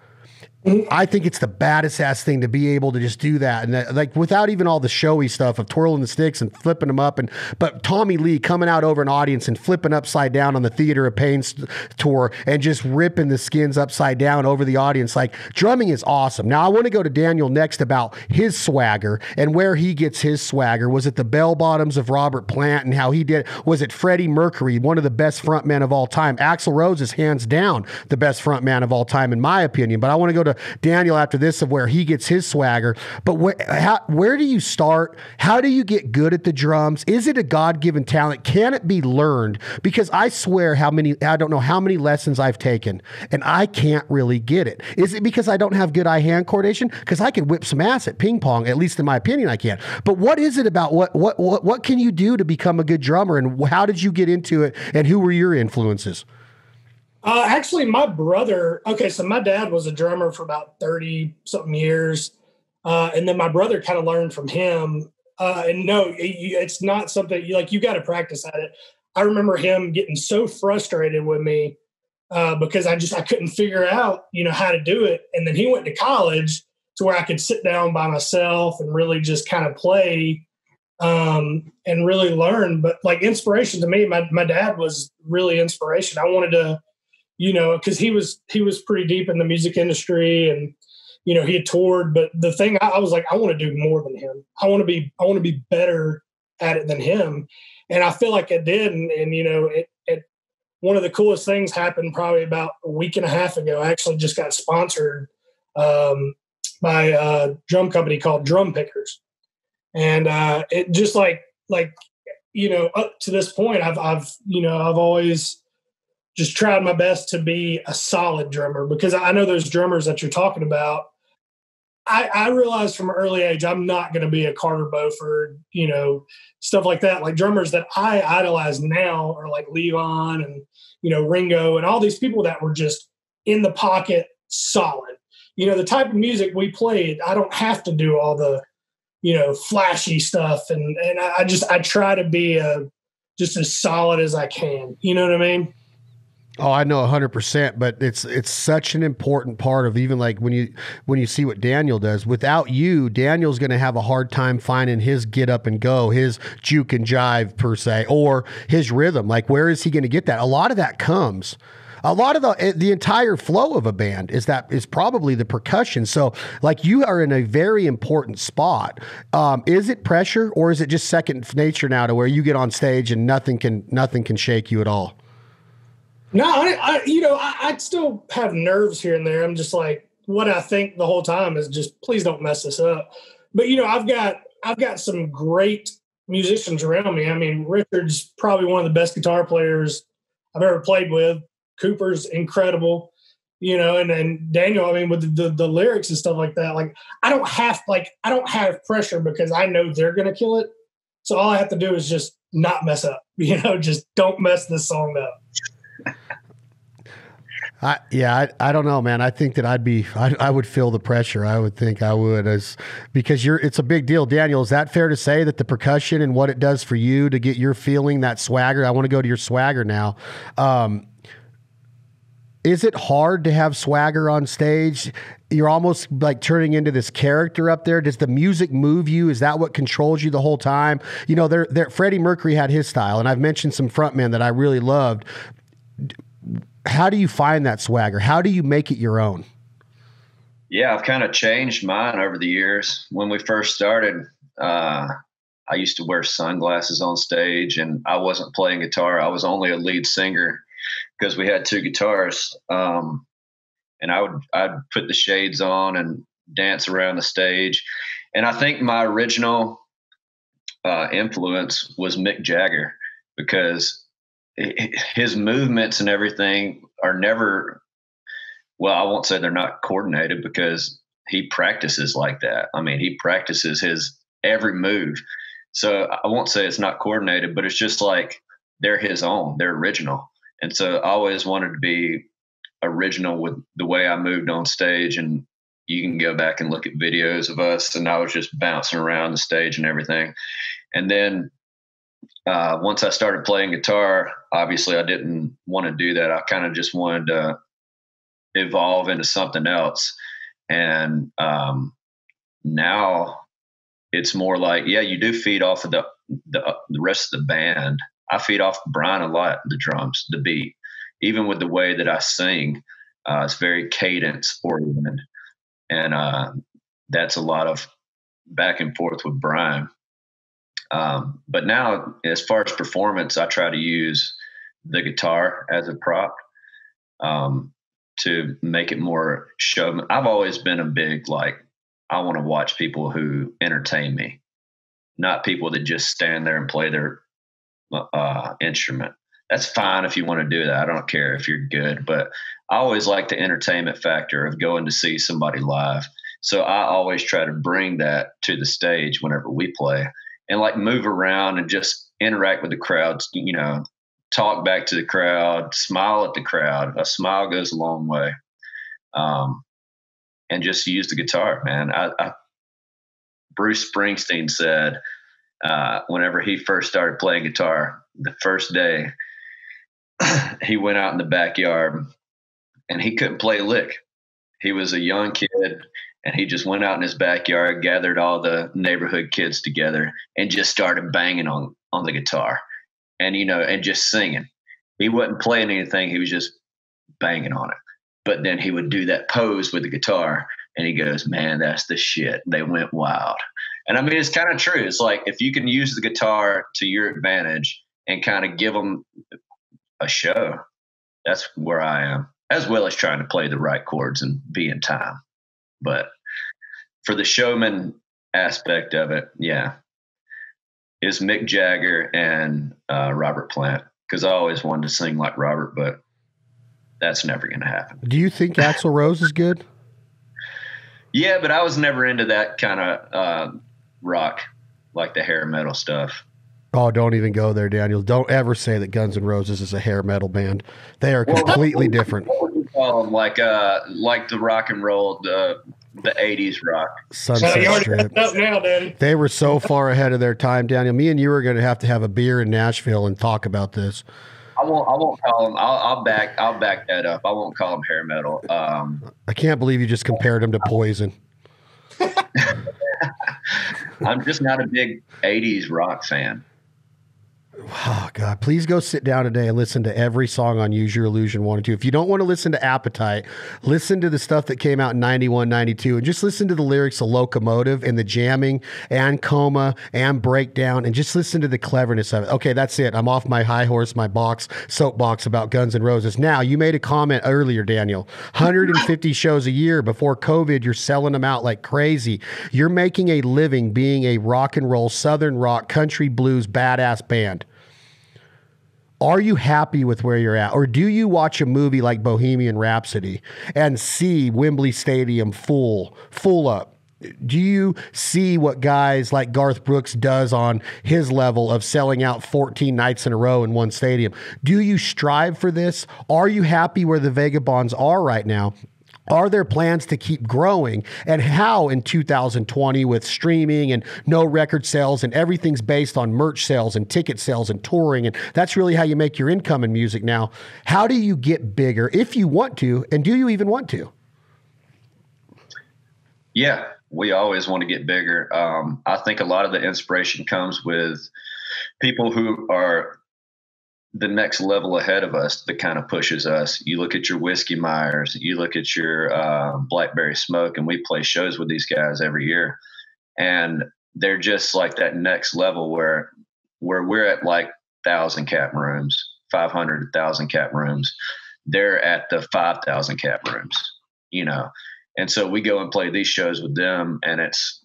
I think it's the baddest ass thing to be able to just do that, and like without even all the showy stuff of twirling the sticks and flipping them up, but Tommy Lee coming out over an audience and flipping upside down on the Theater of Pain tour and just ripping the skins upside down over the audience. Like drumming is awesome. Now I want to go to Daniel next about his swagger and where he gets his swagger. Was it the bell bottoms of Robert Plant and how he did? Was it Freddie Mercury, one of the best frontmen of all time? Axl Rose is hands down the best frontman of all time in my opinion. But I want to go to Daniel after this of where he gets his swagger. But where do you start? How do you get good at the drums? Is it a God-given talent? Can it be learned? Because I swear I don't know how many lessons I've taken and I can't really get it. Is it because I don't have good eye-hand coordination? Because I can whip some ass at ping pong, at least in my opinion I can. But what is it about what can you do to become a good drummer, and how did you get into it, and who were your influences? Actually, my brother, so my dad was a drummer for about 30 something years. And then my brother kind of learned from him. And no, it's not something you got to practice at it. I remember him getting so frustrated with me because I couldn't figure out, how to do it. And then he went to college to where I could sit down by myself and really just kind of play and really learn. But like inspiration to me, my dad was really inspiration. I wanted to, because he was pretty deep in the music industry and, he had toured. But the thing I was like, I want to do more than him. I want to be better at it than him. And I feel like it did. And it one of the coolest things happened probably about a week and a half ago. I actually just got sponsored by a drum company called Drum Pickers. And it just up to this point, I've always just tried my best to be a solid drummer, because I know those drummers that you're talking about. I realized from an early age, I'm not going to be a Carter Beauford, stuff like that. Like drummers that I idolize now are like Levon and, Ringo and all these people that were just in the pocket, solid. The type of music we played, I don't have to do all the, flashy stuff. And I try to be just as solid as I can. You know what I mean? Oh, I know 100%, but it's such an important part of even like when you see what Daniel does. Without you, Daniel's going to have a hard time finding his get up and go, his juke and jive per se, or his rhythm. Like, where is he going to get that? A lot of that comes. A lot of the entire flow of a band is probably the percussion. So like you are in a very important spot. Is it pressure, or is it just second nature now to where you get on stage and nothing can shake you at all? No, I still have nerves here and there. I'm just like, what I think the whole time is just, please don't mess this up. But, I've got some great musicians around me. I mean, Richard's probably one of the best guitar players I've ever played with. Cooper's incredible, and then Daniel, I mean, with the lyrics and stuff like that, like I don't have pressure because I know they're going to kill it. So all I have to do is just not mess up, just don't mess this song up. I don't know, man. I think that I would feel the pressure. I would think I would, because it's a big deal. Daniel, is that fair to say that the percussion and what it does for you to get your feeling, that swagger? I want to go to your swagger now. Is it hard to have swagger on stage? You're almost like turning into this character up there. Does the music move you? Is that what controls you the whole time? Freddie Mercury had his style, and I've mentioned some frontmen that I really loved. How do you find that swagger? How do you make it your own? Yeah, I've kind of changed mine over the years. When we first started, I used to wear sunglasses on stage, and I wasn't playing guitar. I was only a lead singer because we had two guitars. And I'd put the shades on and dance around the stage. And I think my original influence was Mick Jagger, because his movements and everything are never, well, I won't say they're not coordinated, because he practices like that. I mean, he practices his every move. So I won't say it's not coordinated, but it's just like they're his own, they're original. And so I always wanted to be original with the way I moved on stage. And you can go back and look at videos of us, and I was just bouncing around the stage and everything. And then once I started playing guitar, obviously I didn't want to do that. I kind of just wanted to evolve into something else. And now it's more like, yeah, you do feed off of the rest of the band. I feed off Bryan a lot, the drums, the beat, even with the way that I sing. It's very cadence oriented. And that's a lot of back and forth with Bryan. But now, as far as performance, I try to use the guitar as a prop to make it more show. I've always been a big, I want to watch people who entertain me, not people that just stand there and play their instrument. That's fine if you want to do that. I don't care if you're good, but I always like the entertainment factor of going to see somebody live. So I always try to bring that to the stage whenever we play, and move around and just interact with the crowd, talk back to the crowd, smile at the crowd. A smile goes a long way. And just use the guitar, man. Bruce Springsteen said, whenever he first started playing guitar, the first day he went out in the backyard and he couldn't play a lick. He was a young kid and he just went out in his backyard, gathered all the neighborhood kids together and just started banging on the guitar and, and just singing. He wasn't playing anything. He was just banging on it. But then he would do that pose with the guitar and he goes, man, that's the shit. They went wild. And I mean, it's kind of true. It's like if you can use the guitar to your advantage and kind of give them a show, that's where I am, as well as trying to play the right chords and be in time. But for the showman aspect of it, yeah, it's Mick Jagger and Robert Plant, because I always wanted to sing like Robert, but that's never going to happen. Do you think Axl Rose is good? Yeah, but I was never into that kind of rock, like the hair metal stuff. Oh, don't even go there, Daniel. Don't ever say that Guns N' Roses is a hair metal band. They are completely different. What would you call them? Like the rock and roll, the 80s rock. Sunset Strip. Now, Daddy. They were so far ahead of their time, Daniel. Me and you are going to have a beer in Nashville and talk about this. I won't call them. I'll back that up. I won't call them hair metal. I can't believe you just compared them to Poison. I'm just not a big 80s rock fan. Oh, God, please go sit down today and listen to every song on Use Your Illusion 1 and 2. If you don't want to listen to Appetite, listen to the stuff that came out in 91, 92, and just listen to the lyrics of Locomotive and the jamming and Coma and Breakdown, and just listen to the cleverness of it. Okay, that's it. I'm off my high horse, my soapbox about Guns N' Roses. Now, you made a comment earlier, Daniel. 150 shows a year. Before COVID, you're selling them out like crazy. You're making a living being a rock and roll, Southern rock, country blues, badass band. Are you happy with where you're at? Or do you watch a movie like Bohemian Rhapsody and see Wembley Stadium full up? Do you see what guys like Garth Brooks does on his level of selling out 14 nights in a row in one stadium? Do you strive for this? Are you happy where the Vegabonds are right now? Are there plans to keep growing? And how in 2020 with streaming and no record sales and everything's based on merch sales and ticket sales and touring, and that's really how you make your income in music now. How do you get bigger if you want to, and do you even want to? Yeah, we always want to get bigger. I think a lot of the inspiration comes with people who are the next level ahead of us that kind of pushes us. You look at your Whiskey Myers, you look at your Blackberry Smoke, and we play shows with these guys every year. And they're just like that next level where we're at like 1,000 cap rooms, 500, 1,000 cap rooms. They're at the 5,000 cap rooms, And so we go and play these shows with them, and it's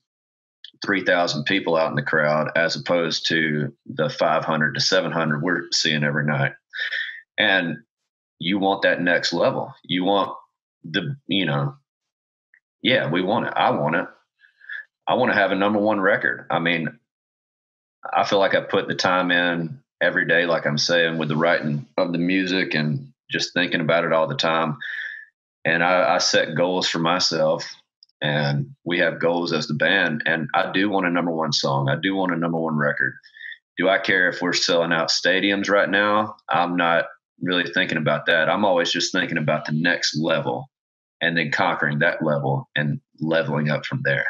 3,000 people out in the crowd as opposed to the 500 to 700 we're seeing every night. And you want that next level. You want we want it. I want it. I want to have a number one record. I mean, I feel like I put the time in every day, like I'm saying, with the writing of the music and just thinking about it all the time. And I set goals for myself. And we have goals as the band. And I do want a number one song. I do want a number one record. Do I care if we're selling out stadiums right now? I'm not really thinking about that. I'm always just thinking about the next level and then conquering that level and leveling up from there.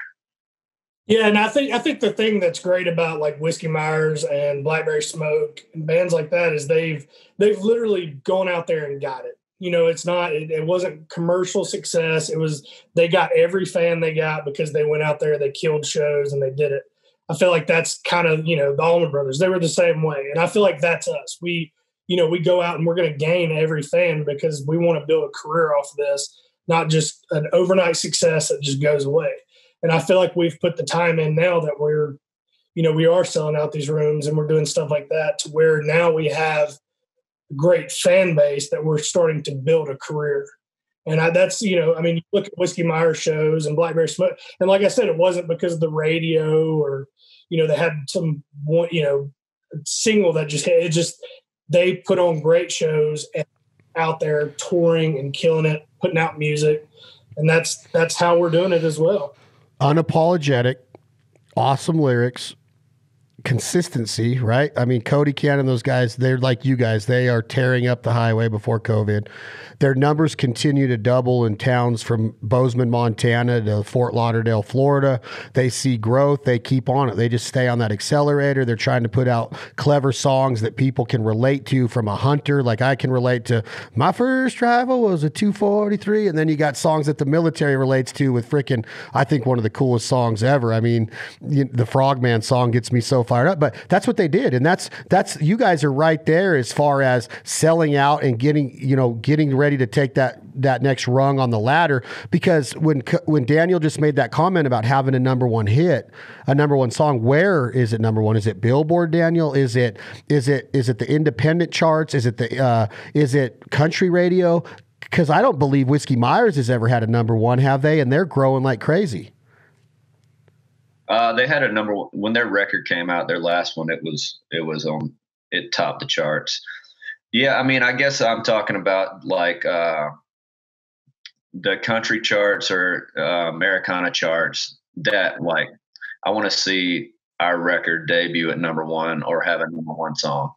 Yeah, and I think the thing that's great about like Whiskey Myers and Blackberry Smoke and bands like that is they've literally gone out there and got it. It wasn't commercial success. It was, they got every fan they got because they went out there, they killed shows and they did it. I feel like that's kind of, the Allman Brothers, they were the same way. And I feel like that's us. We go out and we're going to gain every fan because we want to build a career off of this, not just an overnight success that just goes away. And I feel like we've put the time in now that we are selling out these rooms and we're doing stuff like that to where now we have great fan base that we're starting to build a career. And you look at Whiskey Myers shows and Blackberry Smoke. And like I said, it wasn't because of the radio or, they had some, single that just hit. It just, they put on great shows and out there touring and killing it, putting out music. And that's how we're doing it as well. Unapologetic, awesome lyrics, consistency, right? I mean, Cody Cannon, those guys, they're like you guys. They are tearing up the highway before COVID. Their numbers continue to double in towns from Bozeman, Montana to Fort Lauderdale, Florida. They see growth. They keep on it. They just stay on that accelerator. They're trying to put out clever songs that people can relate to from a hunter. Like I can relate to my first rifle was a 243. And then you got songs that the military relates to with freaking, I think one of the coolest songs ever. I mean, the Frogman song gets me so fired up, but that's what they did. And that's, you guys are right there as far as selling out and getting ready to take that next rung on the ladder. Because when Daniel just made that comment about having a number one hit, a number one song, where is it number one? Is it Billboard, Daniel? Is it the independent charts? Is it country radio? Because I don't believe Whiskey Myers has ever had a number one, have they? And they're growing like crazy. They had a number one when their record came out. Their last one, it topped the charts. Yeah, I mean, I guess I'm talking about like the country charts or Americana charts. That like, I want to see our record debut at number one or have a number one song.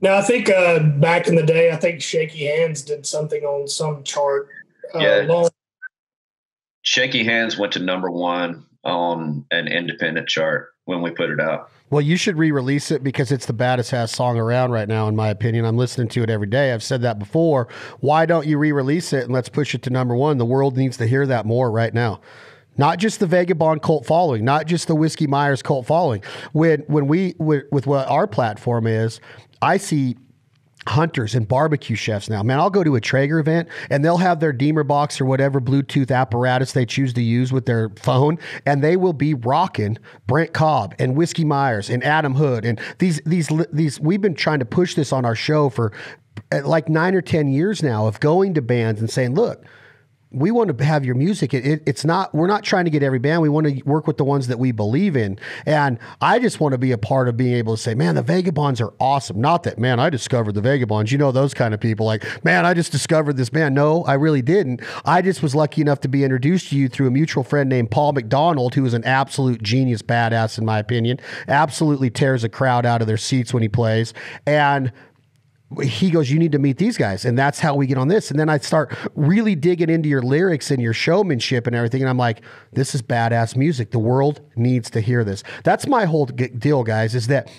Now, I think back in the day, I think Shaky Hands did something on some chart. Shaky Hands went to number one on an independent chart when we put it out. Well, you should re-release it because it's the baddest ass song around right now, in my opinion. I'm listening to it every day. I've said that before. Why don't you re-release it and let's push it to number one? The world needs to hear that more right now. Not just the Vagabond cult following, not just the Whiskey Myers cult following. With what our platform is, I see hunters and barbecue chefs now. Man, I'll go to a Traeger event and they'll have their Deemer box or whatever Bluetooth apparatus they choose to use with their phone, and they will be rocking Brent Cobb and Whiskey Myers and Adam Hood. And these we've been trying to push this on our show for like 9 or 10 years now, of going to bands and saying, look, we want to have your music. We're not trying to get every band. We want to work with the ones that we believe in. And I just want to be a part of being able to say, man, the Vagabonds are awesome. Not that, man, I discovered the Vagabonds. You know, those kind of people like, man, I just discovered this band. No, I really didn't. I just was lucky enough to be introduced to you through a mutual friend named Paul McDonald, who is an absolute genius badass, in my opinion. Absolutely tears a crowd out of their seats when he plays. And he goes, you need to meet these guys. And that's how we get on this. And then I start really digging into your lyrics and your showmanship and everything. And I'm like, this is badass music. The world needs to hear this. That's my whole deal, guys, is that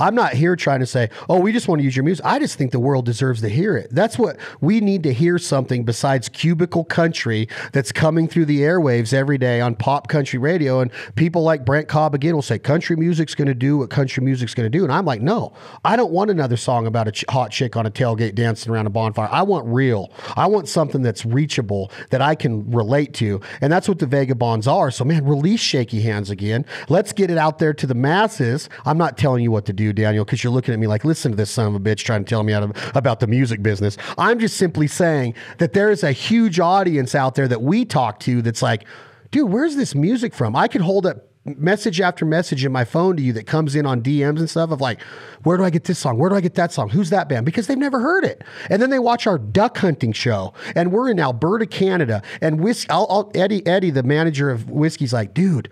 I'm not here trying to say, oh, we just want to use your music. I just think the world deserves to hear it. That's what we need to hear, something besides cubicle country that's coming through the airwaves every day on pop country radio. And people like Brent Cobb again will say, country music's going to do what country music's going to do. And I'm like, no, I don't want another song about a hot chick on a tailgate dancing around a bonfire. I want real. I want something that's reachable, that I can relate to. And that's what the Vagabonds are. So, man, release Shaky Hands again. Let's get it out there to the masses. I'm not telling you what to do, Daniel, because you're looking at me like, listen to this son of a bitch trying to tell me about the music business. I'm just simply saying that there is a huge audience out there that we talk to that's like, dude, where's this music from? I could hold up message after message in my phone to you that comes in on DMs and stuff of like, where do I get this song? Where do I get that song? Who's that band? Because they've never heard it. And then they watch our duck hunting show, and we're in Alberta, Canada, and Eddie, the manager of Whiskey's like, dude,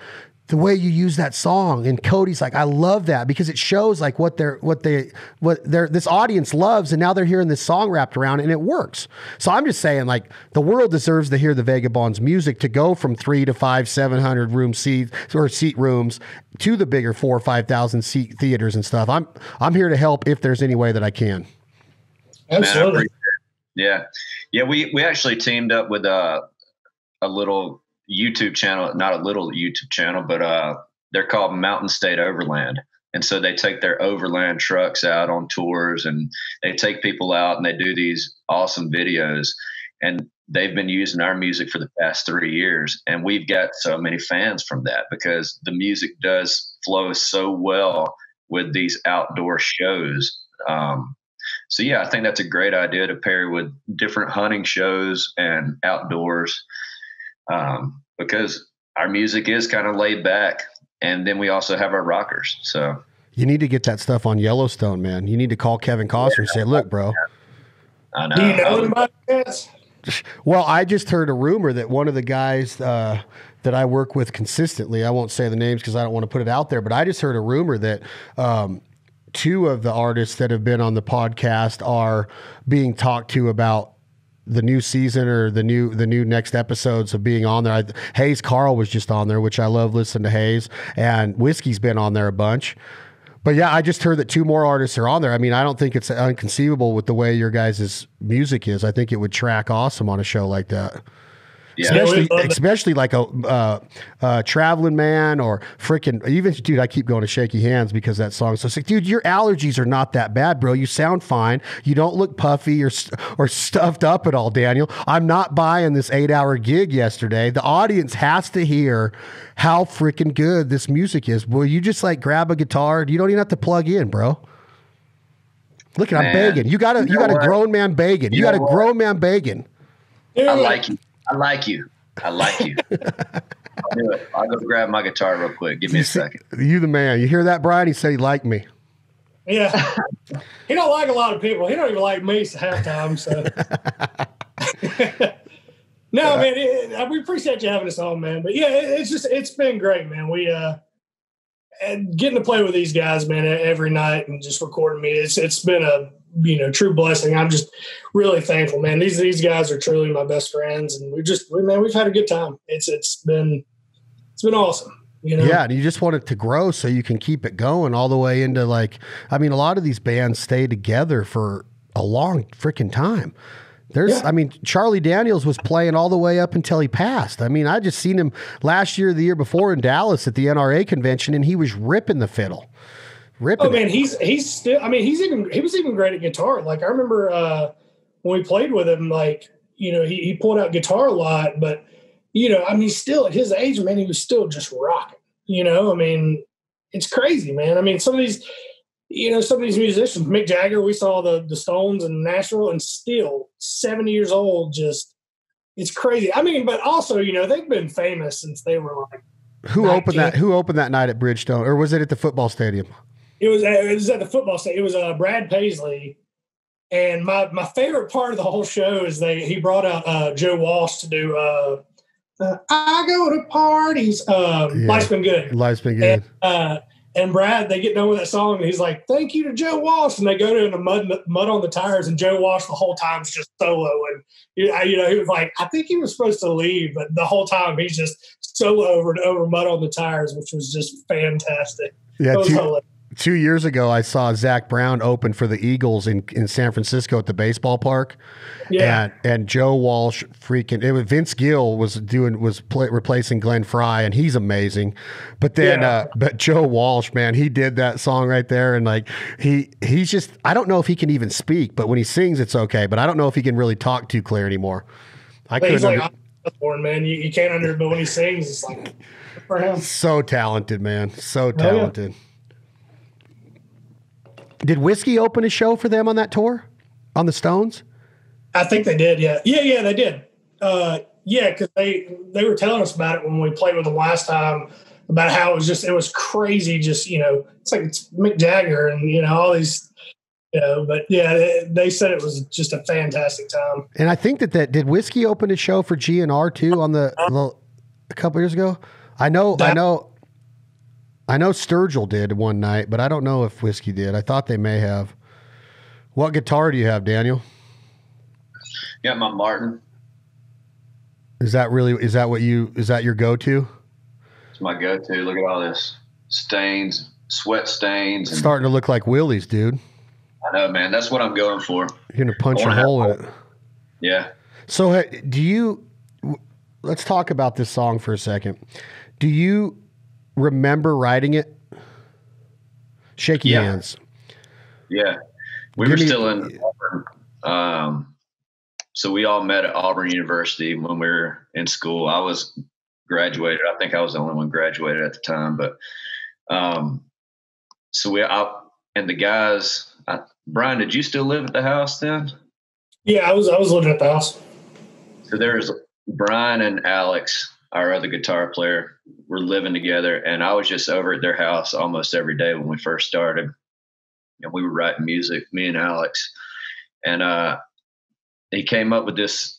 the way you use that song. And Cody's like, I love that, because it shows like what this audience loves. And now they're hearing this song wrapped around, and it works. So I'm just saying, like, the world deserves to hear the Vagabonds music, to go from 3 to 5, 700 room seat rooms to the bigger 4,000 or 5,000 seat theaters and stuff. I'm here to help if there's any way that I can. Absolutely. Yeah. We actually teamed up with a little YouTube channel, not a little YouTube channel, but they're called Mountain State Overland. And so they take their overland trucks out on tours, and they take people out and they do these awesome videos. And they've been using our music for the past 3 years. And we've got so many fans from that, because the music does flow so well with these outdoor shows. So yeah, I think that's a great idea to pair with different hunting shows and outdoors. Because our music is kind of laid back, and then we also have our rockers. So you need to get that stuff on Yellowstone, man. You need to call Kevin Costner and say, look, bro. I know. Do you know about this? Well, I just heard a rumor that one of the guys that that I work with consistently. I won't say the names because I don't want to put it out there, but I just heard a rumor that two of the artists that have been on the podcast are being talked to about the new season or the new next episodes of being on there. Hayes Carl was just on there, which I love listening to Hayes, and Whiskey's been on there a bunch. But yeah, I just heard that two more artists are on there. I mean, I don't think it's inconceivable with the way your guys' music is. I think it would track awesome on a show like that. Yeah. Especially like a Traveling Man or freaking even, dude, I keep going to Shaky Hands because that song. So it's like, dude, your allergies are not that bad, bro. You sound fine. You don't look puffy or stuffed up at all, Daniel. I'm not buying this 8-hour gig yesterday. The audience has to hear how freaking good this music is. Will you just like grab a guitar? You don't even have to plug in, bro. Look at, I'm begging. You got a grown man begging. You got a grown man begging. I like you. I like you. I'll do it. I'll go grab my guitar real quick. Give me a second. You the man. You hear that, Bryan? He said he liked me. Yeah. He don't like a lot of people. He don't even like me half time. So. No, man. We appreciate you having us on, man. But yeah, it's been great, man. We and getting to play with these guys, man, every night and just recording me. It's been a true blessing. I'm just really thankful, man. These guys are truly my best friends, and we've had a good time. It's been awesome. Yeah, and you just want it to grow so you can keep it going all the way into a lot of these bands stay together for a long freaking time. Charlie Daniels was playing all the way up until he passed. I mean, I just seen him last year, the year before in Dallas at the NRA convention, and he was ripping the fiddle. Oh man, he's still. I mean, he was even great at guitar. Like I remember when we played with him, he pulled out guitar a lot, but still at his age, man, he was still just rocking. I mean, it's crazy, man. I mean, some of these musicians, Mick Jagger, we saw the Stones in Nashville, and still 70 years old. Just it's crazy. I mean, but also they've been famous since they were like. Who opened that night at Bridgestone, or was it at the football stadium? It was at the football stadium. It was Brad Paisley, and my favorite part of the whole show is he brought out Joe Walsh to do I go to parties. Life's Been Good. Life's Been Good. And Brad, they get done with that song, and he's like, "Thank you to Joe Walsh," and they go to the mud on the tires, and Joe Walsh the whole time is just solo, and he was like, I think he was supposed to leave, but the whole time he's just solo over mud on the tires, which was just fantastic. Yeah, 2 years ago, I saw Zach Brown open for the Eagles in San Francisco at the baseball park. Yeah. And Joe Walsh Vince Gill was replacing Glenn Fry, and he's amazing. But then, but Joe Walsh, man, he did that song right there. And he's just, I don't know if he can even speak, but when he sings, it's okay. But I don't know if he can really talk too clear anymore. He's like, man, you can't but when he sings, it's like, for him. So talented, man. So talented. Yeah. Did Whiskey open a show for them on that tour? On the Stones? I think they did, yeah. Yeah, they did. Because they were telling us about it when we played with them last time, about how it was crazy, just, it's like it's Mick Jagger and, all these, but yeah, they said it was just a fantastic time. And I think that did Whiskey open a show for GNR too on a couple years ago? I know Sturgill did one night, but I don't know if Whiskey did. I thought they may have. What guitar do you have, Daniel? Yeah, my Martin. Is that your go-to? It's my go-to. Look at all this stains, sweat stains. It's starting to look like Willie's, dude. I know, man. That's what I'm going for. You're going to punch a hole in it. Yeah. So let's talk about this song for a second. Do you remember writing it? Shaky Hands. Yeah. We were still in Auburn. So we all met at Auburn University when we were in school. I was graduated. I think I was the only one graduated at the time. But and the guys, Bryan, did you still live at the house then? Yeah, I was living at the house. So there's Bryan and Alex, our other guitar player, were living together, and I was just over at their house almost every day when we first started. And we were writing music, me and Alex. And he came up with this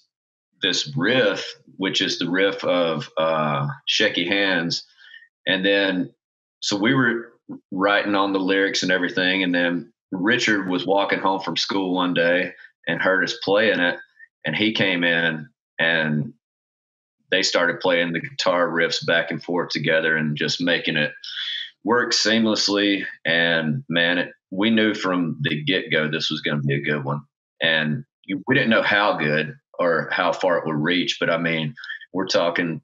this riff, which is the riff of Shaky Hands. And then, so we were writing on the lyrics and everything. And then Richard was walking home from school one day and heard us playing it. And he came in and they started playing the guitar riffs back and forth together and just making it work seamlessly. And man, we knew from the get-go this was going to be a good one. And we didn't know how good or how far it would reach, but I mean, we're talking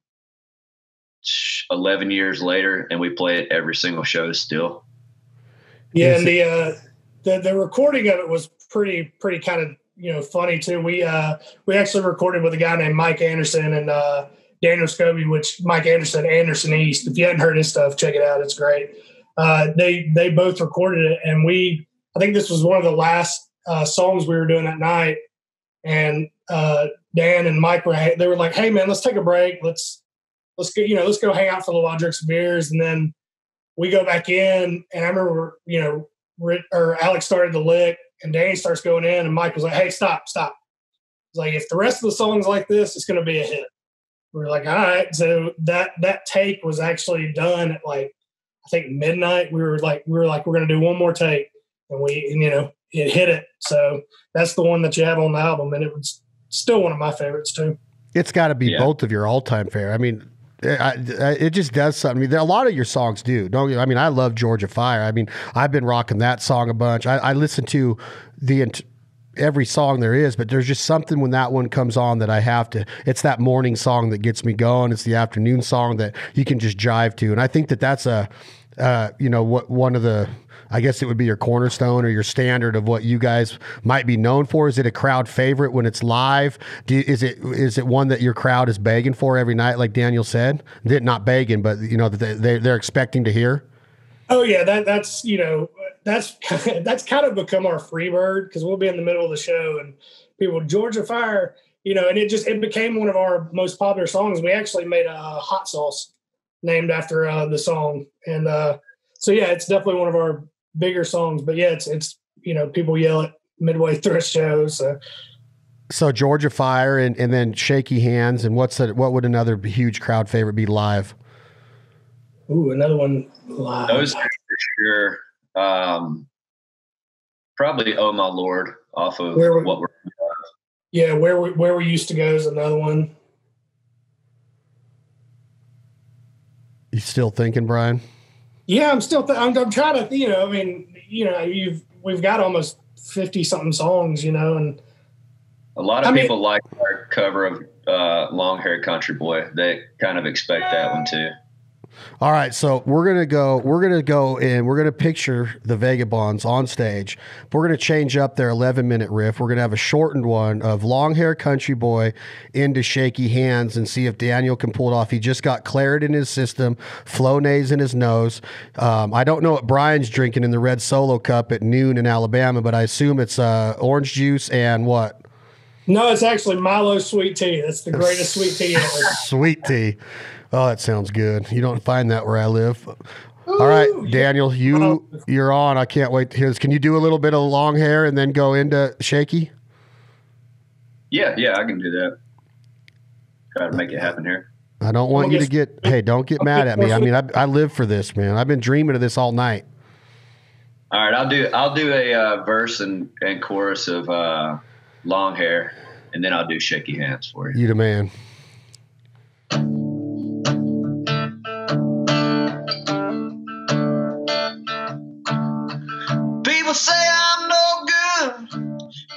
11 years later, and we play it every single show still. Yeah, and the recording of it was pretty kind of, you know, funny too. We actually recorded with a guy named Mike Anderson and Daniel Scobie, which Mike Anderson East. If you hadn't heard his stuff, check it out. It's great. They both recorded it, and I think this was one of the last songs we were doing that night. And Dan and Mike they were like, "Hey man, let's take a break. Let's go hang out for a little while, drink some beers." And then we go back in, and I remember, you know, Alex started the lick, and Danny starts going in, and Mike was like, "Hey, stop." He's like, "If the rest of the song's like this, it's going to be a hit." We were like, "All right." So that take was actually done at like, I think midnight. We were like, we're going to do one more take, and you know, it hit it. So that's the one that you have on the album, and it was still one of my favorites too. It's got to be both of your all-time favorite. I mean, it just does something. I mean, a lot of your songs do. I mean, I love Georgia Fire. I mean, I've been rocking that song a bunch. I listen to every song there is, but there's just something when that one comes on that I have to. It's that morning song that gets me going. It's the afternoon song that you can just jive to, and I think that's one of the. I guess it would be your cornerstone or your standard of what you guys might be known for. Is it a crowd favorite when it's live? Is it one that your crowd is begging for every night, like Daniel said? Not begging, but you know they're expecting to hear. Oh yeah, that's kind of become our free bird, because we'll be in the middle of the show and people, Georgia Fire, you know, and it became one of our most popular songs. We actually made a hot sauce named after the song, and so yeah, it's definitely one of our bigger songs. But yeah, it's you know, people yell it midway through a show. So Georgia Fire and then Shaky Hands, and what would another huge crowd favorite be live? Ooh, another one live. Those for sure. Probably "Oh My Lord" off of What We're. Yeah, where we used to go is another one. You still thinking, Bryan? Yeah, I'm still. I'm trying to. You know, I mean, you know, we've got almost 50 something songs. You know, and a lot of people like our cover of "Long Hair Country Boy." They kind of expect that one too. All right, so we're gonna go and we're gonna picture the Vegabonds on stage. But we're gonna change up their 11-minute riff. We're gonna have a shortened one of "Long Hair Country Boy" into "Shaky Hands" and see if Daniel can pull it off. He just got claret in his system, Flonase in his nose. I don't know what Bryan's drinking in the red Solo cup at noon in Alabama, but I assume it's orange juice and what? No, it's actually Milo sweet tea. That's the greatest sweet tea ever. Sweet tea. Oh, that sounds good. You don't find that where I live. All right, Daniel, you're on. I can't wait to hear this. Can you do a little bit of Long Hair and then go into Shaky? Yeah, I can do that. Try to make it happen here. I don't want you to don't get mad at me. I mean, I live for this, man. I've been dreaming of this all night. All right, I'll do a verse and chorus of Long Hair, and then I'll do Shaky Hands for you. You the man. People say I'm no good,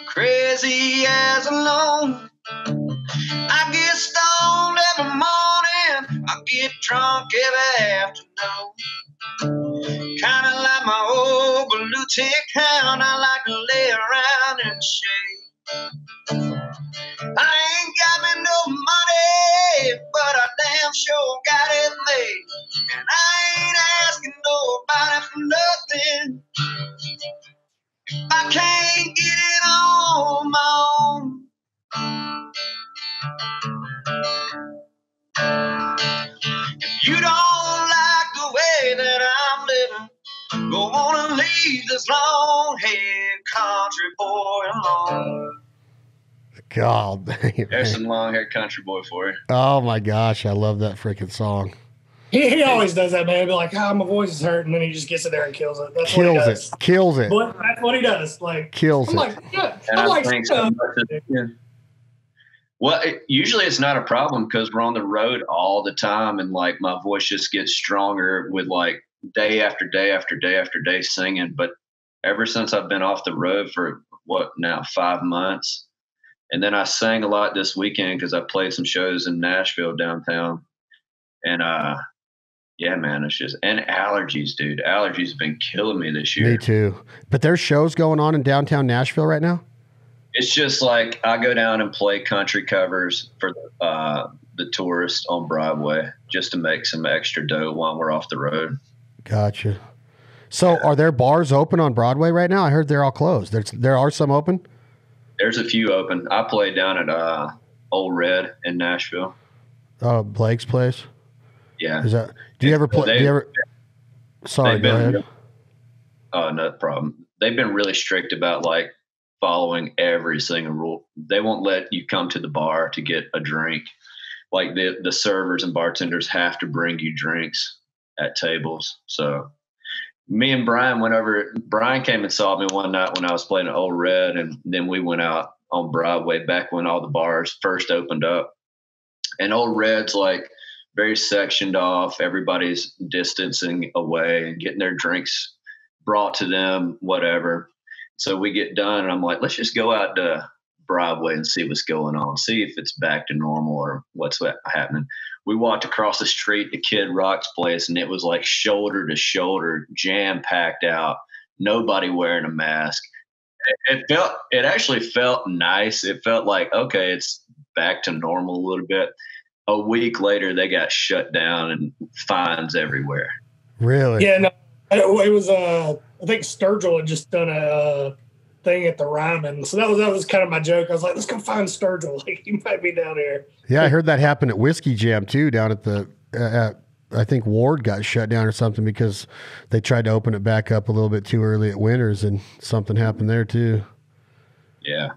crazy as a loon. I get stoned every morning, I get drunk every afternoon. Kinda like my old blue tick hound, I like to lay around in the shade. I ain't got me no money, but I damn sure got it made. And I ain't asking nobody for nothing if I can't get it on my own. If you don't like the way that I'm living, go on and leave this long-haired country boy alone. God. There's some long-haired country boy for you. Oh my gosh, I love that freaking song. He always does that, man. He'll be like, my voice is hurting, and then he just gets in there and kills it. That's what he does. Kills it. But that's what he does. Like, Kills I'm it. like, yeah. And I'm I like, think well, usually it's not a problem because we're on the road all the time, and like my voice just gets stronger with like day after day after day after day singing. But ever since I've been off the road for 5 months, and then I sang a lot this weekend because I played some shows in Nashville downtown, and yeah, man, it's just, and allergies, dude. Allergies have been killing me this year. Me too. But there's shows going on in downtown Nashville right now? It's just like I go down and play country covers for the tourists on Broadway just to make some extra dough while we're off the road. Gotcha. So are there bars open on Broadway right now? I heard they're all closed. There are some open? There's a few open. I played down at Old Red in Nashville. Oh, Blake's place? Yeah. Is that? Do you ever play? Sorry, go ahead. Oh, no problem. They've been really strict about like following every single rule. They won't let you come to the bar to get a drink. Like the servers and bartenders have to bring you drinks at tables. So me and Bryan went over. Bryan came and saw me one night when I was playing at Old Red, and then we went out on Broadway back when all the bars first opened up. And Old Red's like very sectioned off. Everybody's distancing away and getting their drinks brought to them, whatever. So we get done, and I'm like, let's just go out to Broadway and see what's going on, see if it's back to normal or what's happening. We walked across the street to Kid Rock's place, and it was like shoulder to shoulder, jam-packed out, nobody wearing a mask. It actually felt nice. It felt like, okay, it's back to normal a little bit. A week later, they got shut down and fines everywhere. Really? Yeah, no, it was, I think Sturgill had just done a thing at the Ryman. So that was kind of my joke. I was like, let's go find Sturgill. Like, he might be down here. Yeah, I heard that happen at Whiskey Jam, too, down at the, I think Ward got shut down or something because they tried to open it back up a little bit too early at Winters, and something happened there, too. Yeah.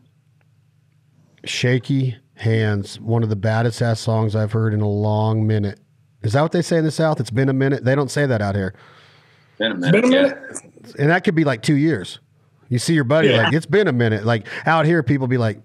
Shaky Hands, one of the baddest ass songs I've heard in a long minute. Is that what they say in the South? It's been a minute. They don't say that out here. Been a minute. Yeah. And that could be like 2 years. You see your buddy like, it's been a minute. Like out here, people be like,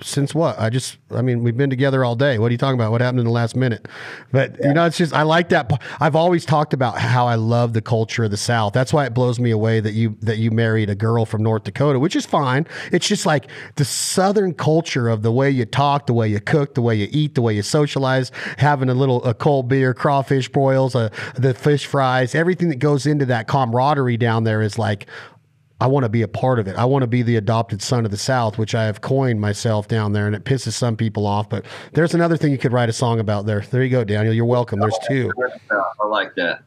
since what? I mean, we've been together all day. What are you talking about? What happened in the last minute? But you know, it's just, I like that. I've always talked about how I love the culture of the South. That's why it blows me away that you married a girl from North Dakota, which is fine. It's just like the Southern culture of the way you talk, the way you cook, the way you eat, the way you socialize, having a cold beer, crawfish broils, the fish fries, everything that goes into that camaraderie down there is like, I want to be a part of it. I want to be the adopted son of the South, which I have coined myself down there, and it pisses some people off. But there's another thing you could write a song about there. There you go, Daniel. You're welcome. There's two. I like that.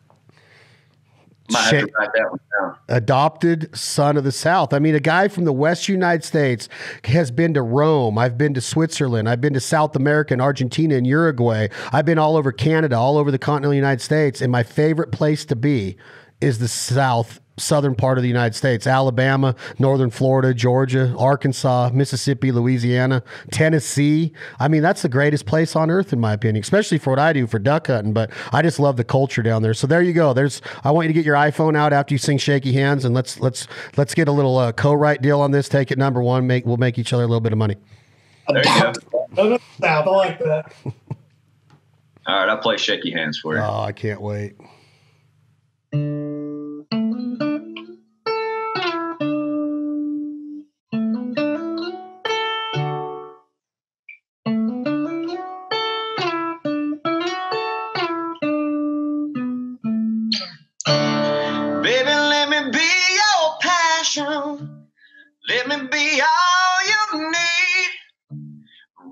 Might have to write that one down. Adopted son of the South. I mean, a guy from the West United States has been to Rome. I've been to Switzerland. I've been to South America and Argentina and Uruguay. I've been all over Canada, all over the continental United States. And my favorite place to be is the southern part of the United States: Alabama, northern Florida, Georgia, Arkansas, Mississippi, Louisiana, Tennessee. I mean, that's the greatest place on earth, in my opinion, especially for what I do for duck hunting. But I just love the culture down there. So there you go. I want you to get your iPhone out after you sing Shaky Hands, and let's get a little co-write deal on this. Take it number one. We'll make each other a little bit of money. There you go. I like that. All right, I'll play Shaky Hands for you. Oh, I can't wait. Let me be all you need.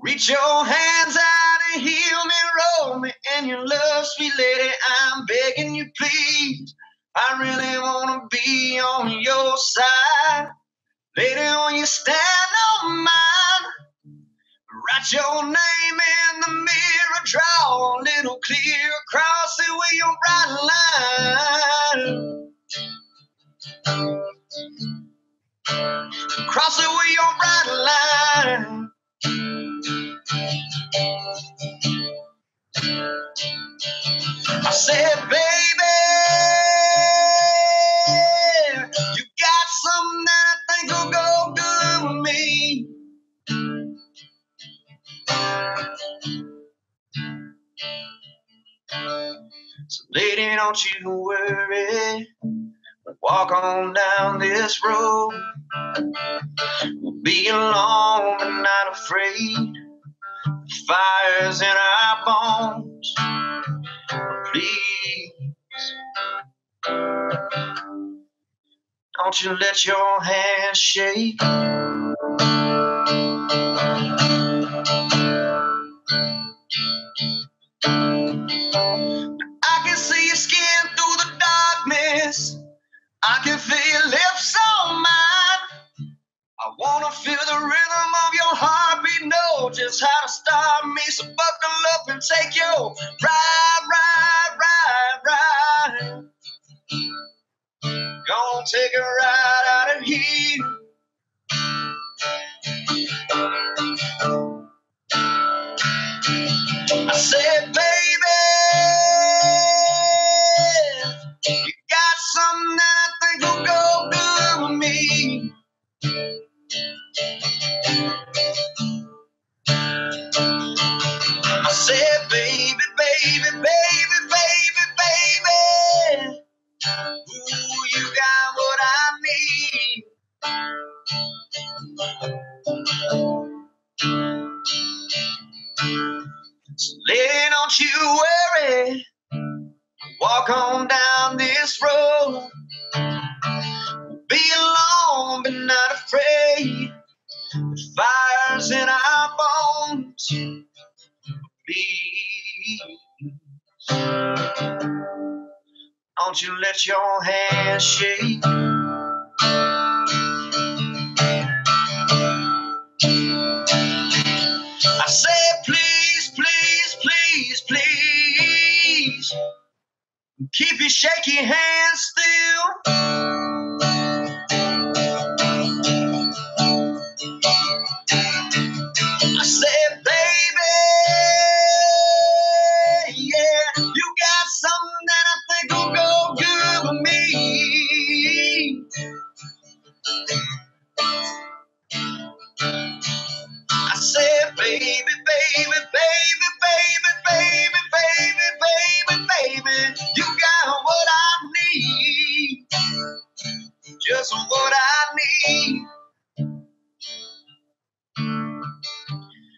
Reach your hands out and heal me, roll me in your love, sweet lady. I'm begging you, please. I really want to be on your side. Lady, when you stand on mine, write your name in the mirror, draw a little clear across it with your bright line. Cross it with your bright line. said, baby, you got something that I think will go good with me. So lady, don't you worry, walk on down this road. We'll be alone but not afraid. Fire's in our bones. Please, don't you let your hands shake. I can see your skin through the darkness. I can feel your lips on mine. I wanna feel the rhythm of your heartbeat, know just how to start me. So buckle up and take your ride. Gonna take a ride out of here. I said, baby, you got something that I think will go good with me. I said, baby, baby, baby, baby, baby, ooh, you got what I need. So lady, don't you worry, walk on down this road. Be alone but not afraid. The fire's in our bones. Please, don't you let your hands shake. I said, please, please, please, please, keep your shaky hands still. I said, baby, yeah, you got something that I think will go good with me. I said, baby, baby, baby, baby, baby, baby, baby, baby, you got what I need, just what I need.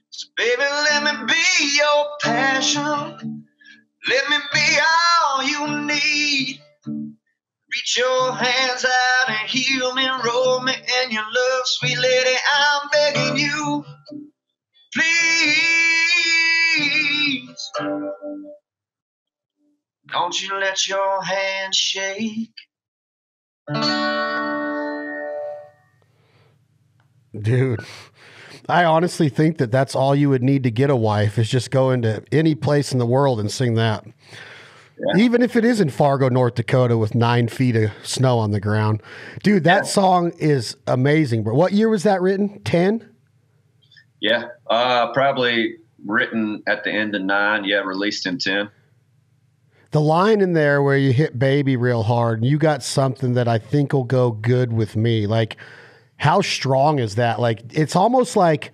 So baby, let me be your passion, let me be all you need. Reach your hands out and heal me, roll me in your love, sweet lady, I'm begging you. Please, don't you let your hands shake. Dude, I honestly think that that's all you would need to get a wife is just go into any place in the world and sing that. Yeah. Even if it is in Fargo, North Dakota with 9 feet of snow on the ground. Dude, that song is amazing, bro. What year was that written? 10? Yeah, probably written at the end of 9. Yeah, released in 10. The line in there where you hit baby real hard, and you got something that I think will go good with me. Like, how strong is that? Like, it's almost like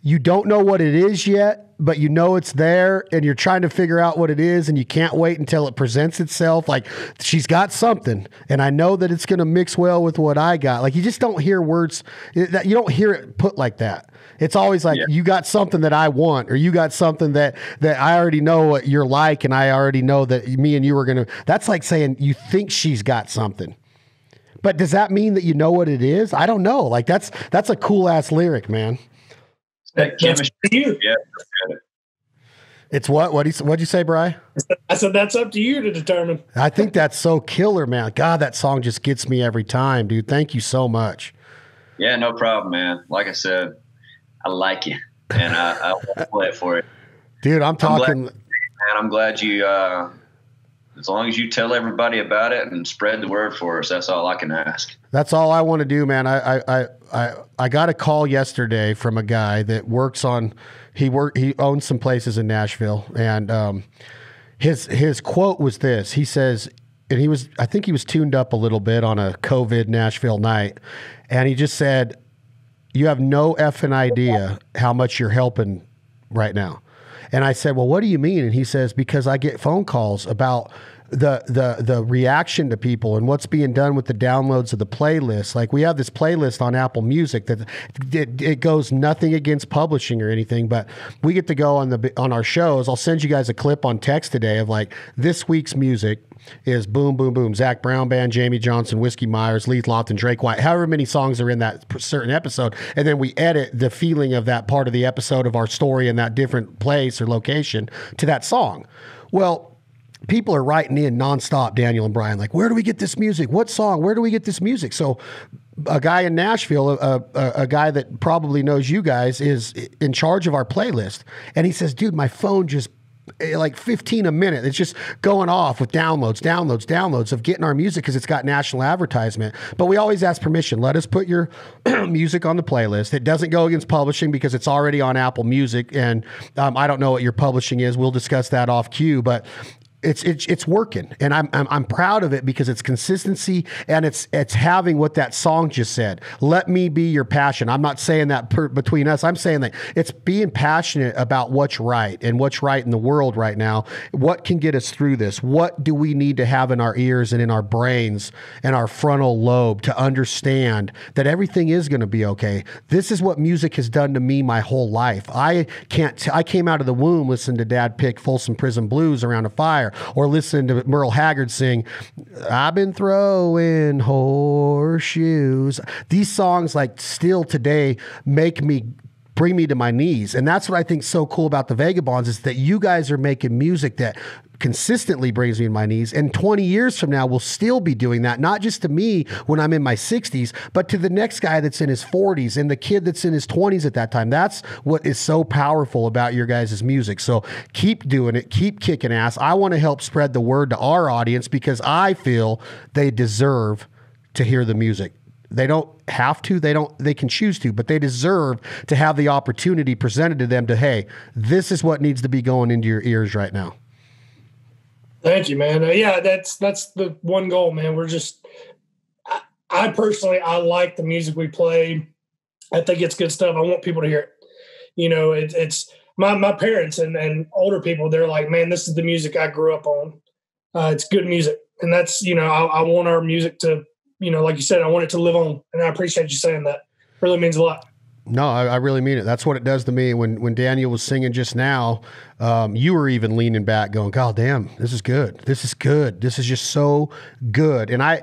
you don't know what it is yet, but you know it's there, and you're trying to figure out what it is, and you can't wait until it presents itself. Like, she's got something, and I know that it's going to mix well with what I got. Like, you just don't hear words that you don't hear it put like that. It's always like, you got something that I want, or you got something that I already know what you're like, and I already know that me and you are going to. That's like saying you think she's got something. But does that mean that you know what it is? I don't know. Like, that's a cool ass lyric, man. That's you. Yeah. It's what? What'd you say, Bryan? I said that's up to you to determine. I think that's so killer, man. God, that song just gets me every time, dude. Thank you so much. Yeah, no problem, man. Like I said, I like you, and I want to play it for you. Dude, I'm talking. I'm glad you, as long as you tell everybody about it and spread the word for us, that's all I can ask. That's all I want to do, man. I got a call yesterday from a guy that works on, he owns some places in Nashville, and his quote was this. He says, and I think he was tuned up a little bit on a COVID Nashville night, and he just said, "You have no effing idea how much you're helping right now." And I said, "Well, what do you mean?" And he says, "Because I get phone calls about the reaction to people and what's being done with the downloads of the playlist. Like, we have this playlist on Apple Music that it goes nothing against publishing or anything, but we get to go on our shows. I'll send you guys a clip on text today of like this week's music is boom, boom, boom. Zach Brown Band, Jamie Johnson, Whiskey Myers, Leith Lofton, Drake White, however many songs are in that certain episode. And then we edit the feeling of that part of the episode of our story in that different place or location to that song. Well, people are writing in nonstop, Daniel and Bryan, like, where do we get this music? What song? Where do we get this music? So a guy in Nashville, a guy that probably knows you guys, is in charge of our playlist. And he says, dude, my phone just like 15 a minute. It's just going off with downloads of getting our music because it's got national advertisement. But we always ask permission. Let us put your music on the playlist. It doesn't go against publishing because it's already on Apple Music. And I don't know what your publishing is. We'll discuss that off cue. But it's working, and I'm proud of it because it's consistency and it's having what that song just said. Let me be your passion. I'm not saying that between us. I'm saying that it's being passionate about what's right and what's right in the world right now. What can get us through this? What do we need to have in our ears and in our brains and our frontal lobe to understand that everything is going to be okay? This is what music has done to me my whole life. I came out of the womb listening to Dad pick Folsom Prison Blues around a fire, or listen to Merle Haggard sing, I've been throwing horseshoes. These songs, like, still today bring me to my knees. And that's what I think is so cool about the Vegabonds, is that you guys are making music that consistently brings me to my knees. And 20 years from now, we'll still be doing that, not just to me when I'm in my 60s, but to the next guy that's in his 40s and the kid that's in his 20s at that time. That's what is so powerful about your guys' music. So keep doing it. Keep kicking ass. I want to help spread the word to our audience because I feel they deserve to hear the music. They don't have to, they can choose to, but they deserve to have the opportunity presented to them to, hey, this is what needs to be going into your ears right now. Thank you, man. Yeah, that's the one goal, man. We're just, I personally like the music we play. I think it's good stuff. I want people to hear it. You know, it's my parents and older people. They're like, man, this is the music I grew up on. It's good music. And that's, you know, I want our music to, you know, like you said, I want it to live on. And I appreciate you saying that. It really means a lot. No, I really mean it. That's what it does to me. When Daniel was singing just now, you were even leaning back going, God damn, this is good. This is good. This is just so good. And I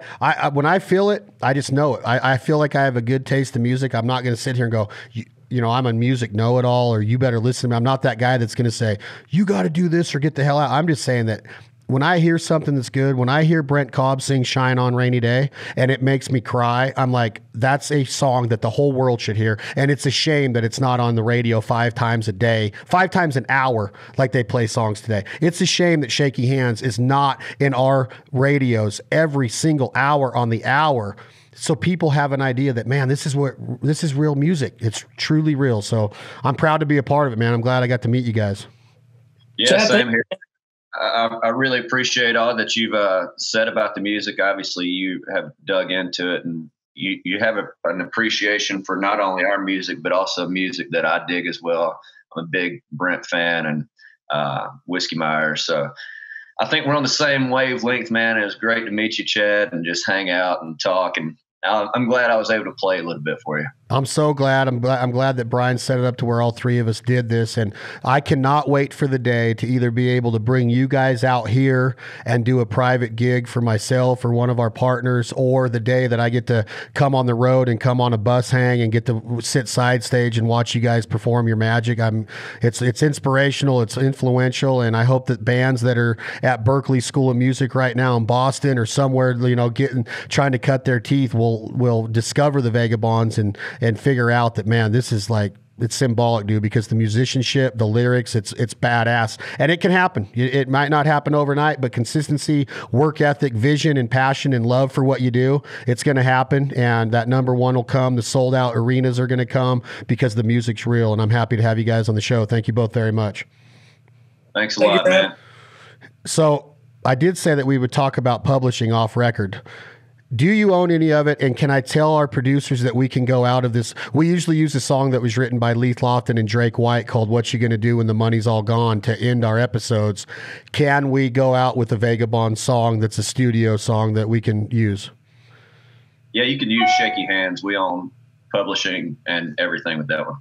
when I feel it, I just know it. I feel like I have a good taste in music. I'm not going to sit here and go, you know, I'm a music know-it-all, or you better listen to me. I'm not that guy that's going to say, you got to do this or get the hell out. I'm just saying that when I hear something that's good, when I hear Brent Cobb sing Shine on Rainy Day and it makes me cry, I'm like, that's a song that the whole world should hear. And it's a shame that it's not on the radio 5 times a day, 5 times an hour, like they play songs today. It's a shame that Shaky Hands is not in our radios every single hour on the hour. So people have an idea that, man, this is real music. It's truly real. So I'm proud to be a part of it, man. I'm glad I got to meet you guys. Yeah, same here. I really appreciate all that you've said about the music. Obviously, you have dug into it, and you have an appreciation for not only our music, but also music that I dig as well. I'm a big Brent fan and Whiskey Myers. So I think we're on the same wavelength, man. It was great to meet you, Chad, and just hang out and talk. And I'm glad I was able to play a little bit for you. I'm so glad. I'm glad that Bryan set it up to where all 3 of us did this, and I cannot wait for the day to either be able to bring you guys out here and do a private gig for myself or one of our partners, or the day that I get to come on the road and come on a bus hang and get to sit side stage and watch you guys perform your magic. It's inspirational, it's influential, and I hope that bands that are at Berklee School of Music right now in Boston or somewhere, you know, trying to cut their teeth will discover the Vegabonds and figure out that, man, this is like, it's symbolic, dude, because the musicianship, the lyrics, it's badass. And it can happen. It might not happen overnight, but consistency, work ethic, vision, and passion and love for what you do, it's going to happen. And that number 1 will come. The sold out arenas are going to come because the music's real. And I'm happy to have you guys on the show. Thank you both very much. Thanks a lot, man. So I did say that we would talk about publishing off record. Do you own any of it? And can I tell our producers that we can go out of this? We usually use a song that was written by Leith Lofton and Drake White called What You Gonna Do When the Money's All Gone to end our episodes. Can we go out with a Vegabond song that's a studio song that we can use? Yeah, you can use Shaky Hands. We own publishing and everything with that one.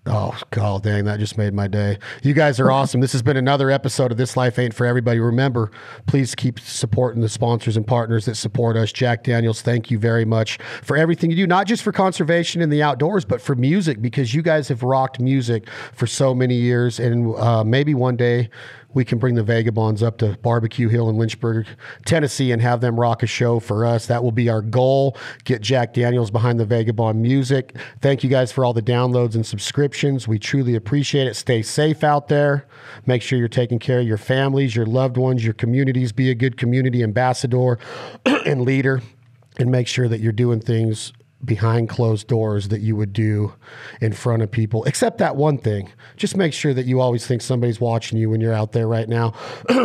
Oh, God dang, that just made my day. You guys are awesome. This has been another episode of This Life Ain't For Everybody. Remember, please keep supporting the sponsors and partners that support us. Jack Daniels, thank you very much for everything you do, not just for conservation in the outdoors, but for music, because you guys have rocked music for so many years. And maybe one day we can bring the Vegabonds up to Barbecue Hill in Lynchburg, Tennessee, and have them rock a show for us. That will be our goal. Get Jack Daniels behind the Vegabond music. Thank you guys for all the downloads and subscriptions. We truly appreciate it. Stay safe out there. Make sure you're taking care of your families, your loved ones, your communities. Be a good community ambassador and leader, and make sure that you're doing things behind closed doors that you would do in front of people, except that one thing. Just make sure that you always think somebody's watching you when you're out there right now,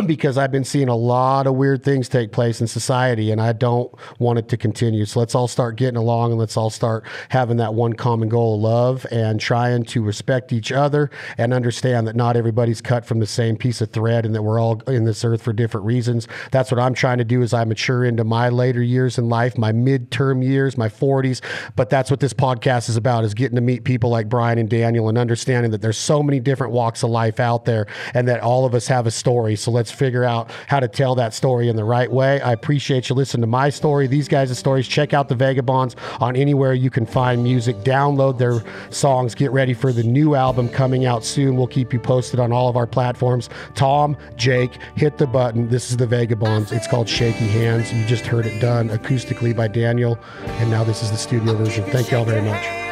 because I've been seeing a lot of weird things take place in society, and I don't want it to continue. So let's all start getting along, and let's all start having that one common goal of love and trying to respect each other and understand that not everybody's cut from the same piece of thread and that we're all in this earth for different reasons. That's what I'm trying to do as I mature into my later years in life, my midterm years, my 40s. But that's what this podcast is about, is getting to meet people like Bryan and Daniel and understanding that there's so many different walks of life out there and that all of us have a story. So let's figure out how to tell that story in the right way. I appreciate you listening to my story, these guys' stories. Check out the Vegabonds on anywhere you can find music. Download their songs. Get ready for the new album coming out soon. We'll keep you posted on all of our platforms. Tom, Jake, hit the button. This is the Vegabonds. It's called Shaky Hands. You just heard it done acoustically by Daniel, and now this is the studio version. Thank y'all very much.